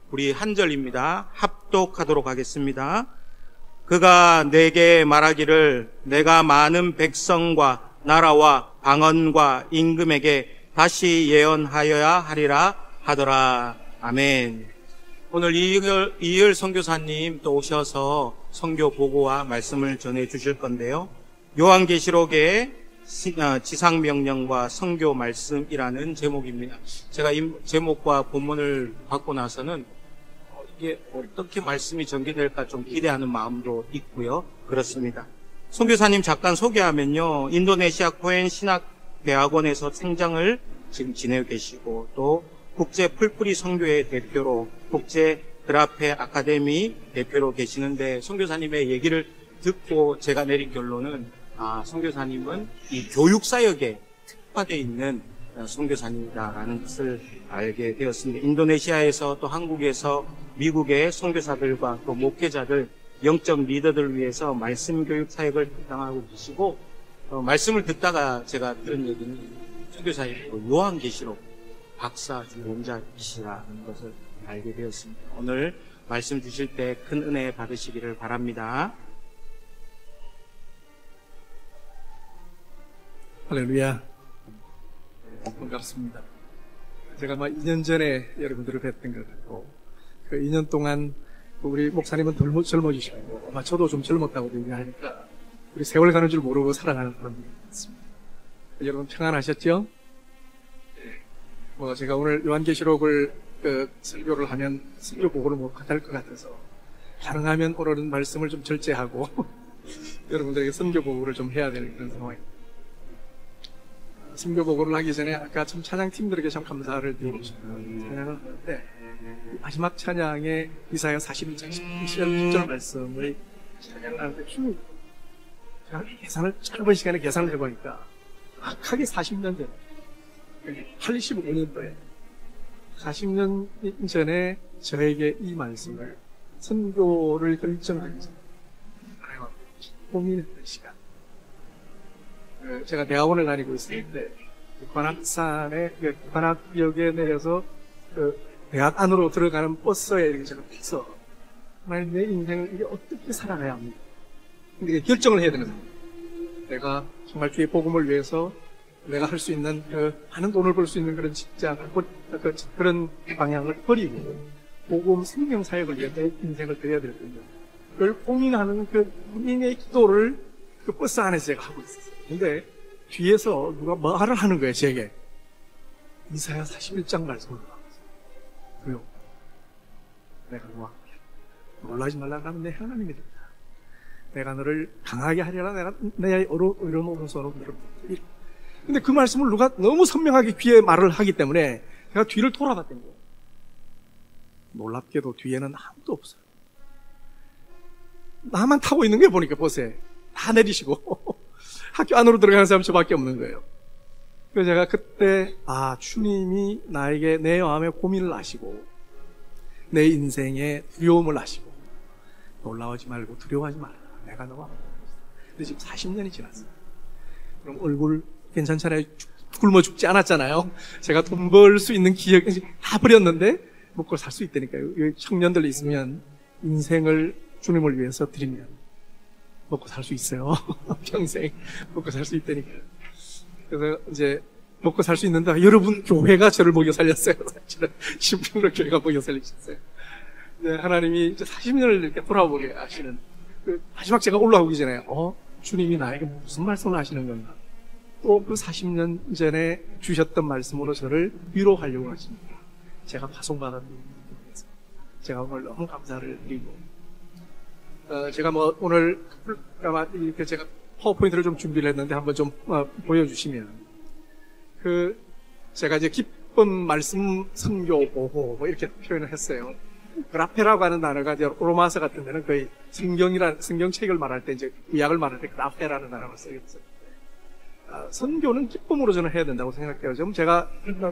우리 한 절입니다. 합독하도록 하겠습니다. 그가 내게 말하기를 내가 많은 백성과 나라와 방언과 임금에게 다시 예언하여야 하리라 하더라. 아멘. 오늘 이을 선교사님 또 오셔서 선교 보고와 말씀을 전해 주실 건데요. 요한계시록의 지상명령과 선교 말씀이라는 제목입니다. 제가 이 제목과 본문을 받고 나서는 이게 어떻게 말씀이 전개될까 좀 기대하는 마음도 있고요. 그렇습니다. 선교사님 잠깐 소개하면요. 인도네시아 코엔 신학대학원에서 생장을 지금 지내고 계시고 또 국제 풀뿌리 선교회 대표로 국제 드라페 아카데미 대표로 계시는데 선교사님의 얘기를 듣고 제가 내린 결론은 선교사님은 이 교육사역에 특화되어 있는 선교사님이다라는 것을 알게 되었습니다. 인도네시아에서 또 한국에서 미국의 선교사들과 또 목회자들, 영적 리더들을 위해서 말씀 교육 사역을 담당하고 계시고 말씀을 듣다가 제가 들은 얘기는 선교사님 요한계시록 박사 원자이시라는 것을 알게 되었습니다. 오늘 말씀 주실 때 큰 은혜 받으시기를 바랍니다. 할렐루야. 반갑습니다. 제가 2년 전에 여러분들을 뵀던 것 같고, 그 2년 동안 우리 목사님은 젊어지시고, 아마 저도 좀 젊었다고 얘기하니까, 우리 세월 가는 줄 모르고 살아가는 그런 것 같습니다. 여러분 평안하셨죠? 제가 오늘 요한계시록을 설교를 하면 설교 보고를 못 할 것 같아서, 가능하면 오늘은 말씀을 좀 절제하고, 여러분들에게 선교 보고를 좀 해야 되는 그런 상황입니다. 선교 보고를 하기 전에 아까 참 찬양팀들에게 참 감사를 드리고 싶어요. 찬양을 하는데 마지막 찬양에 이사야 41장 10절 말씀을 찬양을 하는데 제가 계산을 짧은 시간에 계산을 해보니까 정확하게 40년 전에 85년도에 40년 전에 저에게 이 말씀을 선교를 결정하면서 고민했던 시간. 제가 대학원을 다니고 있었는데 관악산에 관악역에 내려서 대학 안으로 들어가는 버스에 이렇게 제가 타서 하나님 내 인생을 이게 어떻게 살아가야 합니까? 근데 결정을 해야 되는 거예요. 내가 정말 주의 복음을 위해서 내가 할 수 있는 많은 돈을 벌 수 있는 그런 직장 그런 방향을 버리고 복음 생명 사역을 위해 내 인생을 드려야 될 텐데 그걸 고민하는 그 본인의 기도를 그 버스 안에서 제가 하고 있었어요. 근데 뒤에서 누가 말을 하는 거예요, 제게. 이사야 41장 말씀을 하고 있어요. 그래요. 내가 너와 놀라지 말라 하면 내 하나님이 된다. 내가 너를 강하게 하리라. 내가 내 의로운 오른손으로 너를 붙이리라. 근데 그 말씀을 누가 너무 선명하게 귀에 말을 하기 때문에 제가 뒤를 돌아봤던 거예요. 놀랍게도 뒤에는 아무도 없어요. 나만 타고 있는 게 보니까 버스에 다 내리시고 학교 안으로 들어가는 사람 저밖에 없는 거예요. 그래서 제가 그때 주님이 나에게 내 마음의 고민을 아시고 내 인생의 두려움을 아시고 놀라워하지 말고 두려워하지 말라. 내가 너와 함께 있다. 근데 지금 40년이 지났어요. 그럼 얼굴 괜찮잖아요. 굶어 죽지 않았잖아요. 제가 돈 벌 수 있는 기억을 다 버렸는데 먹고 살 수 있다니까요. 청년들 있으면 인생을 주님을 위해서 드리면 먹고 살 수 있어요. 평생 먹고 살 수 있다니까요. 그래서 이제 먹고 살 수 있는데 여러분 교회가 저를 먹여 살렸어요. 사실은 신평로 교회가 먹여 살리셨어요. 이제 하나님이 이제 40년을 이렇게 돌아보게 하시는 마지막 제가 올라오기 전에 주님이 나에게 무슨 말씀을 하시는 건가? 또 그 40년 전에 주셨던 말씀으로 저를 위로하려고 하십니다. 제가 파송받았던 분에서 제가 오늘 너무 감사를 드리고 제가 오늘 아마 이렇게 제가 파워포인트를 좀 준비를 했는데 한번 좀 보여주시면 제가 이제 기쁜 말씀 선교 보호 이렇게 표현을 했어요. 그라페라고 하는 단어가 이제 로마서 같은 데는 거의 성경책을 말할 때 이제 구약을 말할 때 그라페라는 단어를 쓰였어요. 선교는 기쁨으로 저는 해야 된다고 생각해요. 지금 제가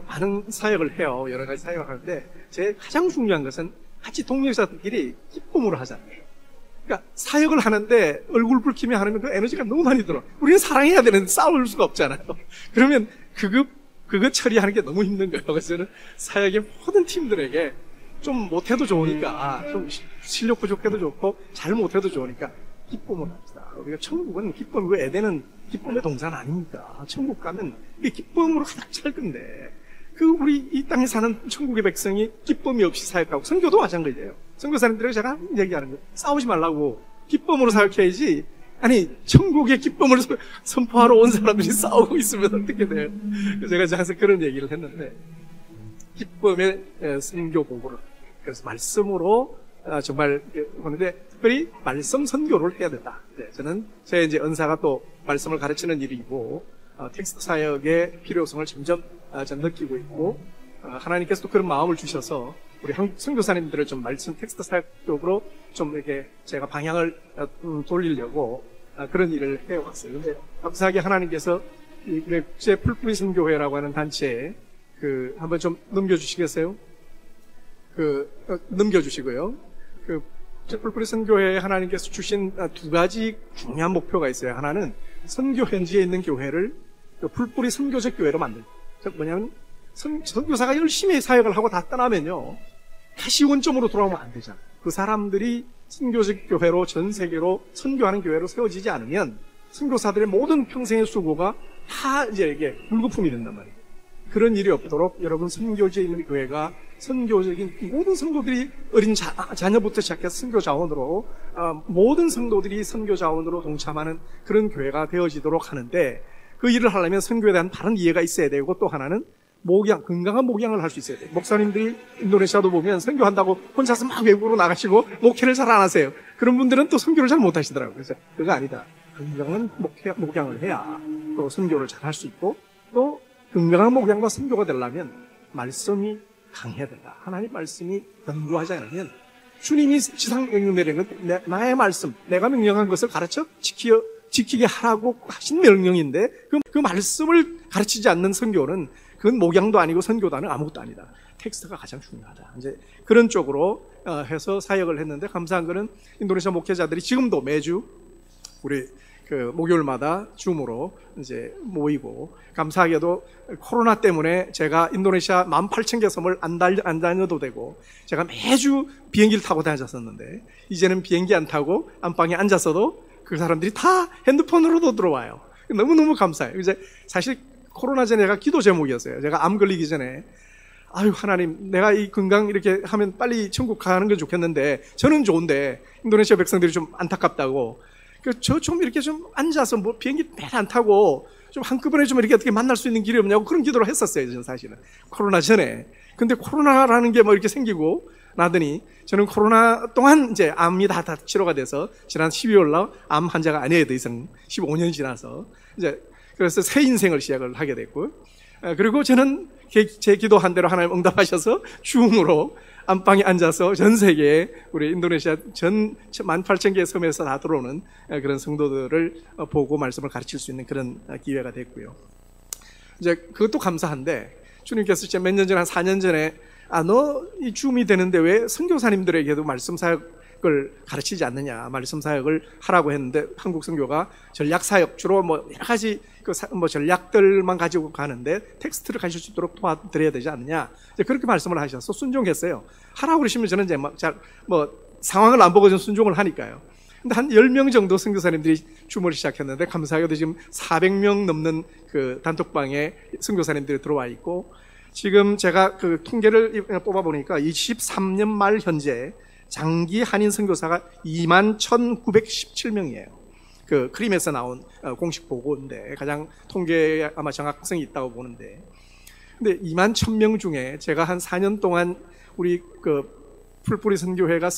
많은 사역을 해요. 여러 가지 사역을 하는데 제 가장 중요한 것은 같이 동역자들끼리 기쁨으로 하잖아요. 그러니까 사역을 하는데 얼굴 붉히며 하면 그 에너지가 너무 많이 들어. 우리는 사랑해야 되는데 싸울 수가 없잖아요. 그러면 그거 처리하는 게 너무 힘든 거예요. 그래서 저는 사역의 모든 팀들에게 좀 못해도 좋으니까, 좀 실력 부족해도 좋고, 잘 못해도 좋으니까, 기쁨을 합시다. 우리가 천국은 기쁨이고, 에덴은 기쁨의 동산 아닙니까? 천국 가면 이게 기쁨으로 가득 찰 건데, 우리 이 땅에 사는 천국의 백성이 기쁨이 없이 사역하고, 선교도 마찬가지예요. 선교사님들에게 제가 얘기하는 거예요. 싸우지 말라고. 기쁨으로 사역해야지. 아니, 천국의 기쁨을 선포하러 온 사람들이 싸우고 있으면 어떻게 돼요? 제가 항상 그런 얘기를 했는데, 기쁨의 선교 보고를. 그래서 말씀으로 정말 하는데, 특별히 말씀 선교를 해야 된다. 네, 저는 제 이제 은사가 또 말씀을 가르치는 일이고, 텍스트 사역의 필요성을 점점 느끼고 있고, 하나님께서 또 그런 마음을 주셔서 우리 한국 선교사님들을 좀 말씀 텍스트 사역 쪽으로 좀 이렇게 제가 방향을 돌리려고 그런 일을 해왔어요. 근데 감사하게 하나님께서 이 국제 풀뿌리 선교회라고 하는 단체에 한번 좀 넘겨주시겠어요? 넘겨주시고요. 풀뿌리 선교회에 하나님께서 주신 두 가지 중요한 목표가 있어요. 하나는 선교 현지에 있는 교회를 풀뿌리 선교적 교회로 만들고, 즉 뭐냐면 선교사가 열심히 사역을 하고 다 떠나면요, 다시 원점으로 돌아오면 안 되잖아요. 그 사람들이 선교적 교회로 전 세계로 선교하는 교회로 세워지지 않으면 선교사들의 모든 평생의 수고가 다 이제 이게 물거품이 된단 말이에요. 그런 일이 없도록 여러분 선교지에 있는 교회가 선교적인 모든 성도들이 어린 자녀부터 시작해서 선교 자원으로 모든 성도들이 선교 자원으로 동참하는 그런 교회가 되어지도록 하는데, 그 일을 하려면 선교에 대한 바른 이해가 있어야 되고, 또 하나는 건강한 목양을 할 수 있어야 돼요. 목사님들이 인도네시아도 보면 선교한다고 혼자서 막 외국으로 나가시고 목회를 잘 안 하세요. 그런 분들은 또 선교를 잘 못 하시더라고요. 그래서 그거 아니다. 건강한 목양을 해야 또 선교를 잘 할 수 있고, 또 건강한 목양과 선교가 되려면 말씀이 강해야 된다. 하나님 말씀이 견고하지 않으면, 주님이 지상 명령 내린 건 나의 말씀, 내가 명령한 것을 가르쳐 지키게 하라고 하신 명령인데, 그 말씀을 가르치지 않는 선교는 그건 목양도 아니고 선교도 아니고 아무것도 아니다. 텍스트가 가장 중요하다. 이제 그런 쪽으로 해서 사역을 했는데, 감사한 거는 인도네시아 목회자들이 지금도 매주 우리 목요일마다 줌으로 이제 모이고, 감사하게도 코로나 때문에 제가 인도네시아 18,000개 섬을 안 다녀도 되고, 제가 매주 비행기를 타고 다녔었는데, 이제는 비행기 안 타고 안방에 앉아서도 그 사람들이 다 핸드폰으로도 들어와요. 너무너무 감사해요. 이제 사실 코로나 전에 제가 기도 제목이었어요. 제가 암 걸리기 전에, 아유 하나님, 내가 이 건강 이렇게 하면 빨리 천국 가는 건 좋겠는데, 저는 좋은데 인도네시아 백성들이 좀 안타깝다고, 저 좀 이렇게 좀 앉아서 뭐 비행기 매일 안 타고 좀 한꺼번에 좀 이렇게 어떻게 만날 수 있는 길이 없냐고 그런 기도를 했었어요. 저는 사실은 코로나 전에. 근데 코로나라는 게 뭐 이렇게 생기고 나더니, 저는 코로나 동안 이제 암이 다 치료가 돼서 지난 12월 날 암 환자가 아니에요. 더 이상 15년이 지나서 이제, 그래서 새 인생을 시작을 하게 됐고, 그리고 저는 제 기도한 대로 하나님 응답하셔서 줌으로 안방에 앉아서 전 세계에 우리 인도네시아 전 18,000개의 섬에서 다 들어오는 그런 성도들을 보고 말씀을 가르칠 수 있는 그런 기회가 됐고요. 이제 그것도 감사한데, 주님께서 몇 년 전에, 한 4년 전에, 너 이 줌이 되는데 왜 선교사님들에게도 말씀 사역을 가르치지 않느냐, 말씀 사역을 하라고 했는데, 한국 선교가 전략 사역 주로 뭐 여러 가지 전략들만 가지고 가는데 텍스트를 가실 수 있도록 도와드려야 되지 않느냐, 이제 그렇게 말씀을 하셔서 순종했어요. 하라고 그러시면 저는 이제 상황을 안 보고 좀 순종을 하니까요. 근데 한 10명 정도 선교사님들이 줌을 시작했는데, 감사하게도 지금 400명 넘는 그 단톡방에 선교사님들이 들어와 있고, 지금 제가 그 통계를 뽑아보니까 23년 말 현재 장기 한인 선교사가 21,917명이에요. 그 크림에서 나온 공식 보고인데, 가장 통계에 아마 정확성이 있다고 보는데, 근데 21,000명 중에 제가 한 4년 동안 우리 풀뿌리 선교회가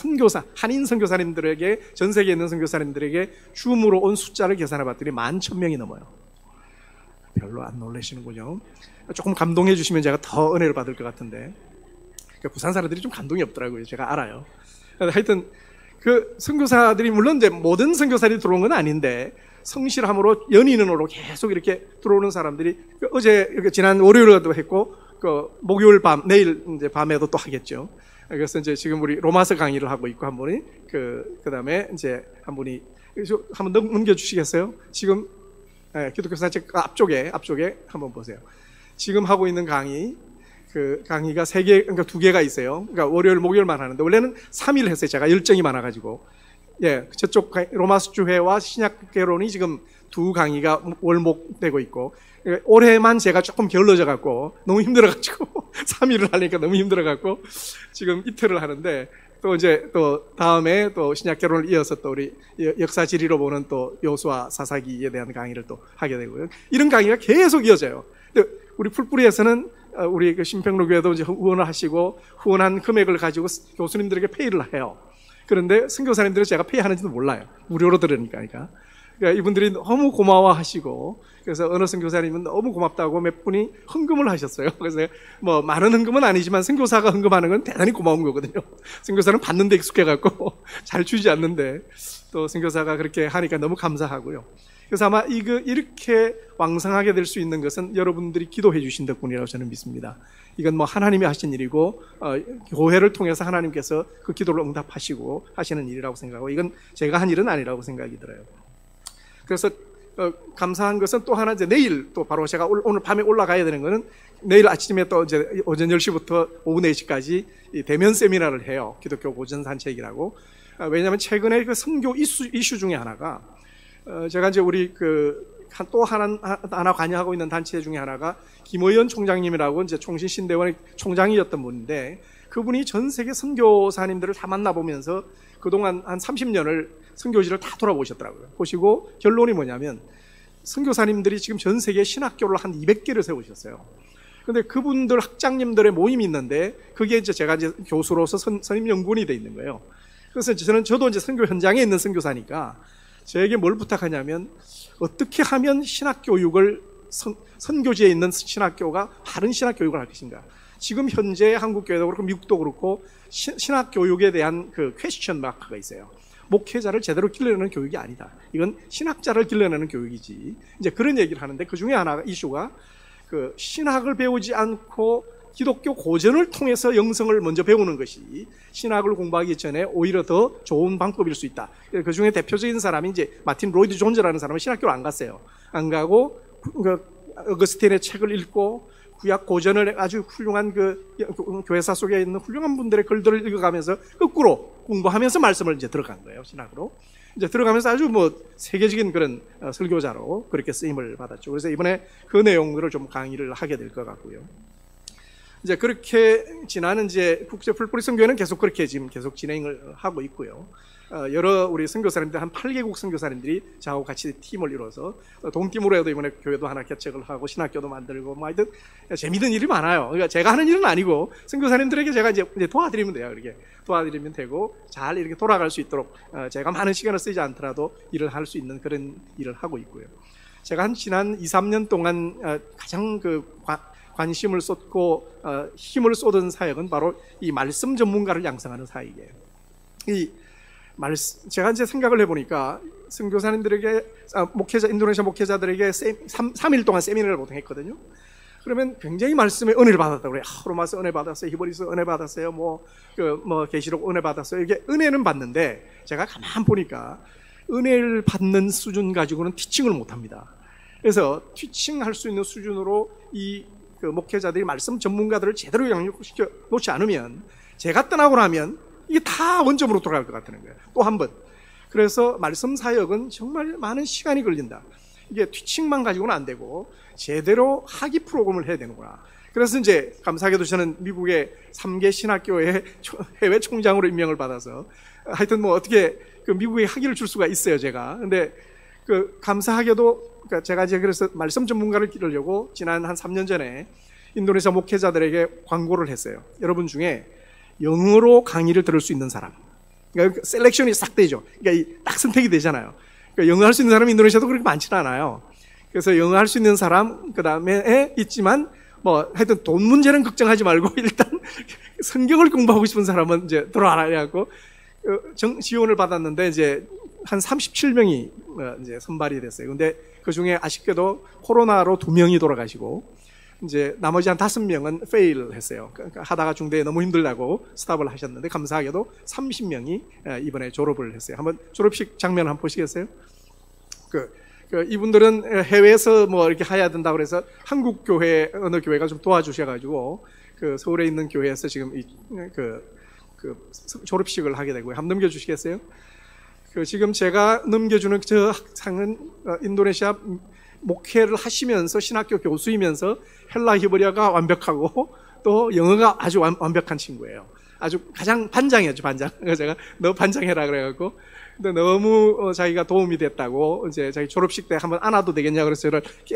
한인 선교사님들에게, 전 세계에 있는 선교사님들에게 줌으로 온 숫자를 계산해 봤더니 11,000명이 넘어요. 별로 안 놀라시는군요. 조금 감동해 주시면 제가 더 은혜를 받을 것 같은데, 부산 사람들이 좀 감동이 없더라고요. 제가 알아요. 하여튼 그 선교사들이, 물론 이제 모든 선교사들이 들어온 건 아닌데, 성실함으로 연인으로 계속 이렇게 들어오는 사람들이, 어제 지난 월요일에도 했고, 목요일 내일 이제 밤에도 또 하겠죠. 그래서 이제 지금 우리 로마서 강의를 하고 있고, 한 분이 그다음에 이제 한 분이, 한번 넘겨주시겠어요? 지금 기독교 산책 앞쪽에 한번 보세요. 지금 하고 있는 강의, 그 강의가 3개, 그러니까 2개가 있어요. 그러니까 월요일, 목요일만 하는데, 원래는 3일 했어요. 제가 열정이 많아가지고. 예, 저쪽 로마스 주회와 신약 개론이 지금 2 강의가 월목되고 있고, 올해만 제가 조금 게을러져갖고, 너무 힘들어가지고, 3일을 하니까 너무 힘들어갖고, 지금 이틀을 하는데, 또 이제 또 다음에 또 신약 개론을 이어서 또 우리 역사 지리로 보는 또 여호수아 사사기에 대한 강의를 또 하게 되고요. 이런 강의가 계속 이어져요. 근데 우리 풀뿌리에서는 우리 그 신평로교회도 이제 후원을 하시고 후원한 금액을 가지고 교수님들에게 페이를 해요. 그런데 선교사님들은 제가 페이하는지도 몰라요. 무료로 들으니까. 그러니까 이분들이 너무 고마워하시고, 그래서 어느 선교사님은 너무 고맙다고 몇 분이 헌금을 하셨어요. 그래서 뭐 많은 헌금은 아니지만 선교사가 헌금하는 건 대단히 고마운 거거든요. 선교사는 받는 데 익숙해갖고 잘 주지 않는데 또 선교사가 그렇게 하니까 너무 감사하고요. 그래서 아마 이렇게 왕성하게 될 수 있는 것은 여러분들이 기도해 주신 덕분이라고 저는 믿습니다. 이건 뭐 하나님이 하신 일이고, 교회를 통해서 하나님께서 그 기도를 응답하시고 하시는 일이라고 생각하고, 이건 제가 한 일은 아니라고 생각이 들어요. 그래서 감사한 것은 또 하나, 이제 내일 또 바로 제가 오늘 밤에 올라가야 되는 거는, 내일 아침에 또 이제 오전 10시부터 오후 4시까지 대면 세미나를 해요. 기독교 고전 산책이라고. 왜냐하면 최근에 그 선교 이슈 중에 하나가, 제가 이제 우리 또 하나 관여하고 있는 단체 중에 하나가 김의연 총장님이라고 이제 총신신대원의 총장이었던 분인데, 그분이 전 세계 선교사님들을 다 만나보면서 그동안 한 30년을 선교지를 다 돌아보셨더라고요. 보시고 결론이 뭐냐면, 선교사님들이 지금 전 세계 신학교를 한 200개를 세우셨어요. 근데 그분들 학장님들의 모임이 있는데, 그게 이제 제가 이제 교수로서 선임 연구원이 돼 있는 거예요. 그래서 저도 이제 선교 현장에 있는 선교사니까 저에게 뭘 부탁하냐면, 어떻게 하면 신학교육을, 선교지에 있는 신학교가 바른 신학교육을 할 것인가. 지금 현재 한국교회도 그렇고 미국도 그렇고 신학교육에 대한 그 퀘스천 마크가 있어요. 목회자를 제대로 길러내는 교육이 아니다. 이건 신학자를 길러내는 교육이지. 이제 그런 얘기를 하는데, 그 중에 하나가 이슈가, 그 신학을 배우지 않고 기독교 고전을 통해서 영성을 먼저 배우는 것이 신학을 공부하기 전에 오히려 더 좋은 방법일 수 있다. 그 중에 대표적인 사람이 이제 마틴 로이드 존즈라는 사람은 신학교를 안 갔어요. 안 가고 어거스틴의 책을 읽고 구약 고전을 아주 훌륭한 교회사 속에 있는 훌륭한 분들의 글들을 읽어가면서 거꾸로 공부하면서 말씀을 이제 들어간 거예요. 신학으로. 이제 들어가면서 아주 뭐 세계적인 그런 설교자로 그렇게 쓰임을 받았죠. 그래서 이번에 그 내용들을 좀 강의를 하게 될 것 같고요. 이제 그렇게 지나는 이제 국제 풀뿌리 선교회는 계속 그렇게 지금 계속 진행을 하고 있고요. 여러 우리 선교사님들, 한 8개국 선교사님들이 저하고 같이 팀을 이뤄서 동팀으로 해도 이번에 교회도 하나 개척을 하고 신학교도 만들고 뭐 하여튼 재미있는 일이 많아요. 그러니까 제가 하는 일은 아니고 선교사님들에게 제가 이제 도와드리면 돼요. 이렇게 도와드리면 되고 잘 이렇게 돌아갈 수 있도록 제가 많은 시간을 쓰지 않더라도 일을 할 수 있는 그런 일을 하고 있고요. 제가 한 지난 2, 3년 동안 가장 관심을 쏟고 힘을 쏟은 사역은 바로 이 말씀 전문가를 양성하는 사역이에요. 제가 이제 생각을 해보니까 선교사님들에게 인도네시아 목회자들에게 3일 동안 세미나를 보통 했거든요. 그러면 굉장히 말씀에 은혜를 받았다고 그래요. 로마서 은혜 받았어요. 히브리서 은혜 받았어요. 계시록 은혜 받았어요. 이게 은혜는 받는데, 제가 가만 보니까 은혜를 받는 수준 가지고는 티칭을 못 합니다. 그래서 티칭할 수 있는 수준으로 그 목회자들이 말씀 전문가들을 제대로 양육시켜 놓지 않으면, 제가 떠나고 나면 이게 다 원점으로 돌아갈 것 같다는 거예요. 또 한 번. 그래서 말씀 사역은 정말 많은 시간이 걸린다. 이게 티칭만 가지고는 안 되고 제대로 학위 프로그램을 해야 되는구나. 그래서 이제 감사하게도 저는 미국의 3개 신학교의 해외 총장으로 임명을 받아서 하여튼 뭐 어떻게 그 미국에 학위를 줄 수가 있어요, 제가. 근데 감사하게도 그러니까 제가 이제 그래서 말씀 전문가를 기르려고 지난 한 3년 전에 인도네시아 목회자들에게 광고를 했어요. 여러분 중에 영어로 강의를 들을 수 있는 사람. 그러니까 셀렉션이 싹 되죠. 그러니까 딱 선택이 되잖아요. 그러니까 영어 할 수 있는 사람이 인도네시아도 그렇게 많지는 않아요. 그래서 영어 할 수 있는 사람, 그 다음에 있지만, 하여튼 돈 문제는 걱정하지 말고 일단 성경을 공부하고 싶은 사람은 이제 들어와라. 해갖고, 지원을 받았는데 이제 한 37명이 이제 선발이 됐어요. 근데 그 중에 아쉽게도 코로나로 2명이 돌아가시고, 이제 나머지 한 5명은 페일 했어요. 그러니까 하다가 중대에 너무 힘들다고 스탑을 하셨는데, 감사하게도 30명이 이번에 졸업을 했어요. 한번 졸업식 장면 한번 보시겠어요? 이분들은 해외에서 뭐 이렇게 해야 된다고 그래서 한국 교회, 어느 교회가 좀 도와주셔가지고 그 서울에 있는 교회에서 지금 그 졸업식을 하게 되고요. 한번 넘겨주시겠어요? 그 지금 제가 넘겨주는 저 학생은 인도네시아 목회를 하시면서 신학교 교수이면서 헬라 히브리어가 완벽하고 또 영어가 아주 완벽한 친구예요. 아주 가장 반장이었죠, 반장. 제가 너 반장해라 그래갖고. 근데 너무 자기가 도움이 됐다고 이제 자기 졸업식 때 한번 안아도 되겠냐 그래서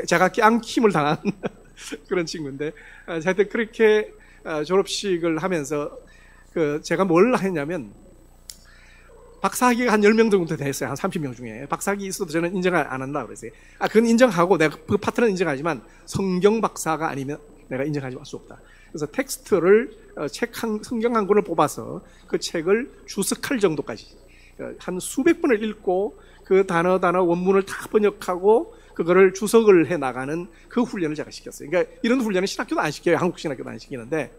제가 껴안힘을 당한 그런 친구인데, 하여튼 그렇게 졸업식을 하면서 제가 뭘 했냐면 박사학위가 한 10명 정도 됐어요. 한 30명 중에. 박사학위 있어도 저는 인정을 안 한다 그랬어요. 그건 인정하고 내가 그 파트는 인정하지만 성경 박사가 아니면 내가 인정하지 수 없다. 그래서 텍스트를 성경 한 권을 뽑아서 그 책을 주석할 정도까지 한 수백 번을 읽고 그 단어 원문을 다 번역하고 그거를 주석을 해 나가는 그 훈련을 제가 시켰어요. 그러니까 이런 훈련은 신학교도 안 시켜요. 한국 신학교도 안 시키는데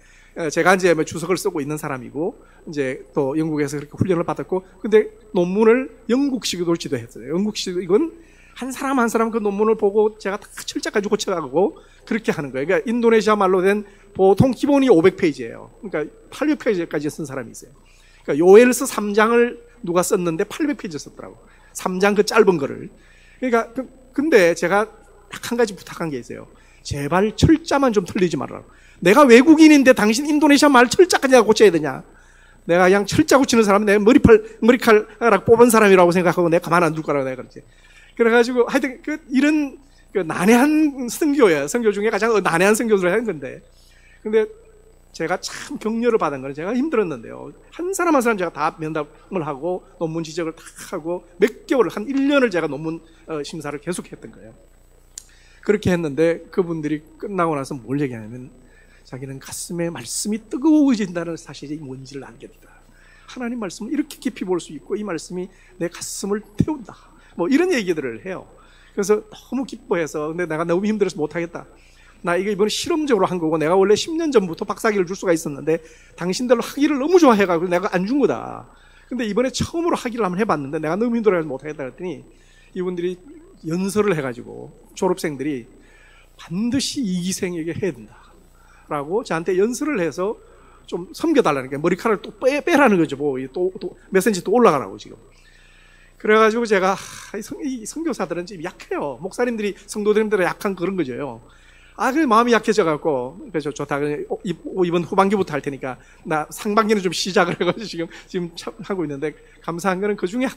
제가 이제 주석을 쓰고 있는 사람이고 이제 또 영국에서 그렇게 훈련을 받았고, 근데 논문을 영국식으로 지도했어요. 영국식 이건 한 사람 한 사람 그 논문을 보고 제가 다 철자까지 고쳐가고 그렇게 하는 거예요. 그러니까 인도네시아 말로 된 보통 기본이 500페이지예요. 그러니까 800페이지까지 쓴 사람이 있어요. 그러니까 요엘서 3장을 누가 썼는데 800페이지 썼더라고. 3장 그 짧은 거를. 그러니까 근데 제가 딱 한 가지 부탁한 게 있어요. 제발 철자만 좀 틀리지 말아라. 내가 외국인인데 당신 인도네시아 말 철자까지 내가 고쳐야 되냐? 내가 그냥 철자 고치는 사람은 내가 머리카락 뽑은 사람이라고 생각하고 내가 가만 안 둘 거라고 내가 그랬지. 그래가지고 하여튼 이런 난해한 선교예요. 선교 중에 가장 난해한 선교를 하는 건데. 근데 제가 참 격려를 받은 거는 제가 힘들었는데요. 한 사람 한 사람 제가 다 면담을 하고 논문 지적을 다 하고 몇 개월, 한 1년을 제가 논문 심사를 계속 했던 거예요. 그렇게 했는데 그분들이 끝나고 나서 뭘 얘기하냐면 자기는 가슴에 말씀이 뜨거워진다는 사실이 뭔지를 알게 됐다. 하나님 말씀을 이렇게 깊이 볼 수 있고 이 말씀이 내 가슴을 태운다. 뭐 이런 얘기들을 해요. 그래서 너무 기뻐해서 근데 내가 너무 힘들어서 못하겠다. 나 이거 이번에 실험적으로 한 거고 내가 원래 10년 전부터 박사학위를 줄 수가 있었는데 당신들로 학위를 너무 좋아해가지고 내가 안 준 거다. 근데 이번에 처음으로 학위를 한번 해봤는데 내가 너무 힘들어서 못하겠다 그랬더니 이분들이 연설을 해가지고 졸업생들이 반드시 이기생에게 해야 된다 라고 저한테 연설을 해서 좀 섬겨달라는 게 머리카락을 또 빼라는 거죠. 뭐 몇 센치 또 올라가라고 지금. 그래가지고 제가 이 선교사들은 좀 약해요. 목사님들이 성도들은 약한 그런 거죠. 그래 마음이 약해져갖고 그래서 좋다. 이번 후반기부터 할 테니까 나 상반기는 좀 시작을 해가지고 지금 하고 있는데 감사한 거는 그 중에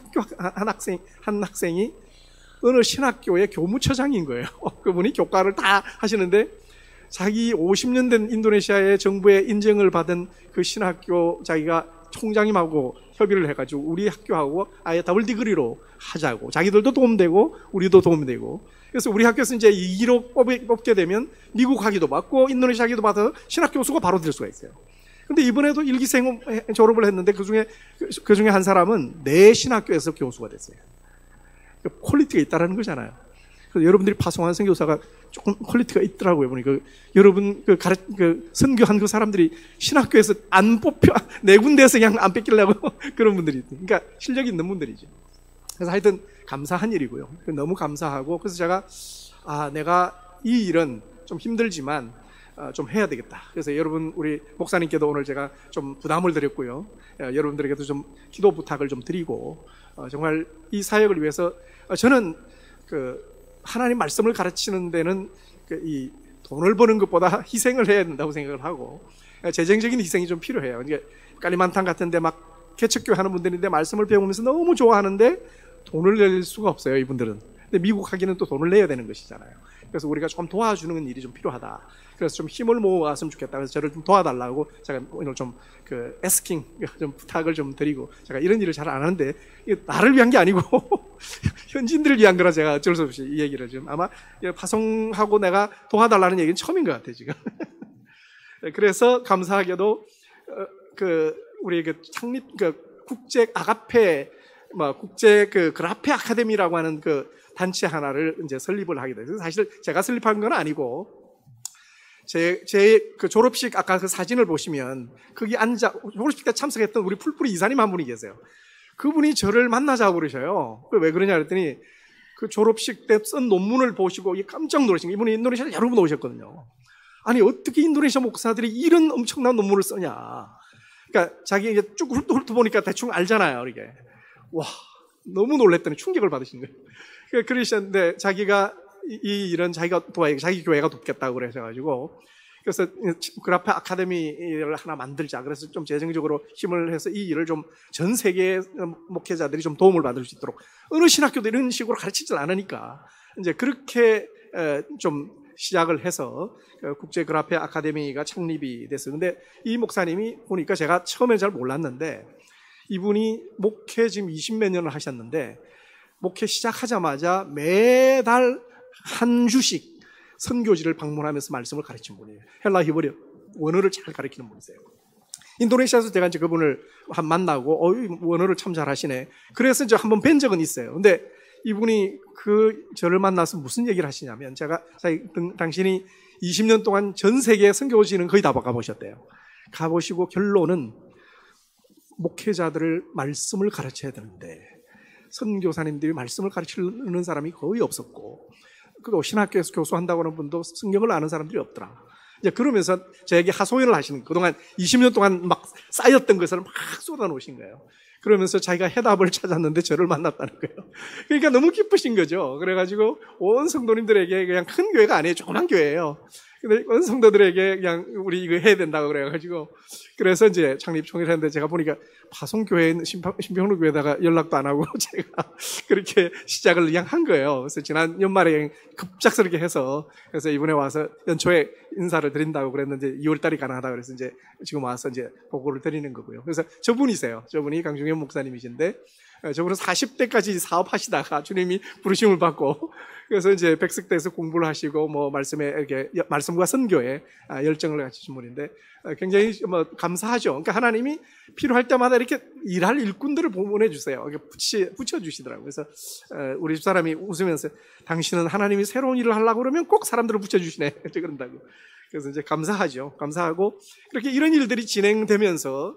한 학생이 어느 신학교의 교무처장인 거예요. 그분이 교과를 다 하시는데 자기 50년 된 인도네시아의 정부의 인정을 받은 그 신학교 자기가 총장님하고 협의를 해가지고 우리 학교하고 아예 더블 디그리로 하자고 자기들도 도움되고 우리도 도움되고 그래서 우리 학교에서 이제 2기로 뽑게 되면 미국 학위도 받고 인도네시아 학위도 받아서 신학 교수가 바로 될 수가 있어요. 근데 이번에도 1기생 졸업을 했는데 그 중에 한 사람은 내 신학교에서 교수가 됐어요. 퀄리티가 있다라는 거잖아요. 그래서 여러분들이 파송한 선교사가 조금 퀄리티가 있더라고요. 보니까 여러분 선교한 그 사람들이 신학교에서 안 뽑혀 네 군데에서 그냥 안 뺏기려고 그런 분들이 그러니까 실력이 있는 분들이죠. 그래서 하여튼 감사한 일이고요. 너무 감사하고 그래서 제가 내가 이 일은 좀 힘들지만 좀 해야 되겠다. 그래서 여러분 우리 목사님께도 오늘 제가 좀 부담을 드렸고요. 여러분들에게도 좀 기도 부탁을 좀 드리고 정말 이 사역을 위해서 저는 하나님 말씀을 가르치는 데는 이 돈을 버는 것보다 희생을 해야 된다고 생각을 하고 재정적인 희생이 좀 필요해요. 이게 까리만탄 같은데 막 개척교회 하는 분들인데 말씀을 배우면서 너무 좋아하는데 돈을 낼 수가 없어요, 이분들은. 근데 미국 하기는 또 돈을 내야 되는 것이잖아요. 그래서 우리가 좀 도와주는 일이 좀 필요하다. 그래서 좀 힘을 모았으면 좋겠다. 그래서 저를 좀 도와달라고 제가 오늘 좀 에스킹 좀 부탁을 좀 드리고 제가 이런 일을 잘 안 하는데 나를 위한 게 아니고 현지인들을 위한 거라 제가 어쩔 수 없이 이 얘기를 지금 아마 파송하고 내가 도와달라는 얘기는 처음인 것 같아요, 지금. 그래서 감사하게도 우리 창립 국제 아가페 국제 그라페 아카데미라고 하는 단체 하나를 이제 설립을 하게 됐어요. 사실 제가 설립한 건 아니고 제 졸업식 아까 그 사진을 보시면 거기 졸업식 때 참석했던 우리 풀뿌리 이사님 한 분이 계세요. 그분이 저를 만나자고 그러셔요. 왜 그러냐 그랬더니 그 졸업식 때 쓴 논문을 보시고 깜짝 놀라신 거예요. 이분이 인도네시아에 여러 번 오셨거든요. 아니, 어떻게 인도네시아 목사들이 이런 엄청난 논문을 쓰냐. 그러니까 자기 이게 쭉 훑어보니까 대충 알잖아요, 이게. 와, 너무 놀랬더니 충격을 받으신 거예요. 그러셨는데 자기가 이 일은 자기가 도와야, 자기 교회가 돕겠다고 그러셔가지고, 그래서 그라페 아카데미를 하나 만들자. 그래서 좀 재정적으로 힘을 해서 이 일을 좀 전 세계 목회자들이 좀 도움을 받을 수 있도록, 어느 신학교도 이런 식으로 가르치질 않으니까 이제 그렇게 좀 시작을 해서 국제 그라페 아카데미가 창립이 됐어요. 근데 이 목사님이 보니까 제가 처음에 잘 몰랐는데, 이분이 목회 지금 20몇 년을 하셨는데, 목회 시작하자마자 매달 한 주씩 선교지를 방문하면서 말씀을 가르친 분이에요. 헬라 히브리 원어를 잘 가르치는 분이세요. 인도네시아에서 제가 이제 그분을 만나고, 원어를 참 잘하시네. 그래서 이제 한번 뵌 적은 있어요. 근데 이분이 저를 만나서 무슨 얘기를 하시냐면, 제가 당신이 20년 동안 전 세계 선교지는 거의 다 가보셨대요. 가보시고 결론은 목회자들을 말씀을 가르쳐야 되는데 선교사님들이 말씀을 가르치는 사람이 거의 없었고, 그리고 신학교에서 교수한다고 하는 분도 성경을 아는 사람들이 없더라. 이제 그러면서 저에게 하소연을 하시는 거예요. 그동안 20년 동안 막 쌓였던 것을 막 쏟아놓으신 거예요. 그러면서 자기가 해답을 찾았는데 저를 만났다는 거예요. 그러니까 너무 기쁘신 거죠. 그래가지고 온 성도님들에게, 그냥 큰 교회가 아니에요. 조그만 교회예요. 근데 온 성도들에게 그냥 우리 이거 해야 된다고 그래가지고, 그래서 이제 창립 총회를 했는데, 제가 보니까 파송교회 신평로교회에다가 연락도 안 하고 제가 그렇게 시작을 그냥 한 거예요. 그래서 지난 연말에 급작스럽게 해서, 그래서 이번에 와서 연초에 인사를 드린다고 그랬는데 2월 달이 가능하다 그래서 이제 지금 와서 이제 보고를 드리는 거고요. 그래서 저분이세요. 저분이 강중현 목사님이신데, 저분은 40대까지 사업하시다가 주님이 부르심을 받고, 그래서 이제 백석대에서 공부를 하시고, 뭐 말씀에 이렇게 말씀과 선교에 열정을 가지신 분인데, 굉장히 뭐 감사하죠. 그러니까 하나님이 필요할 때마다 이렇게 일할 일꾼들을 보내 주세요. 붙여 주시더라고요. 그래서 우리 집사람이 웃으면서, 당신은 하나님이 새로운 일을 하려고 그러면 꼭 사람들을 붙여 주시네. 그런다고. 그래서 이제 감사하죠. 감사하고, 그렇게 이런 일들이 진행되면서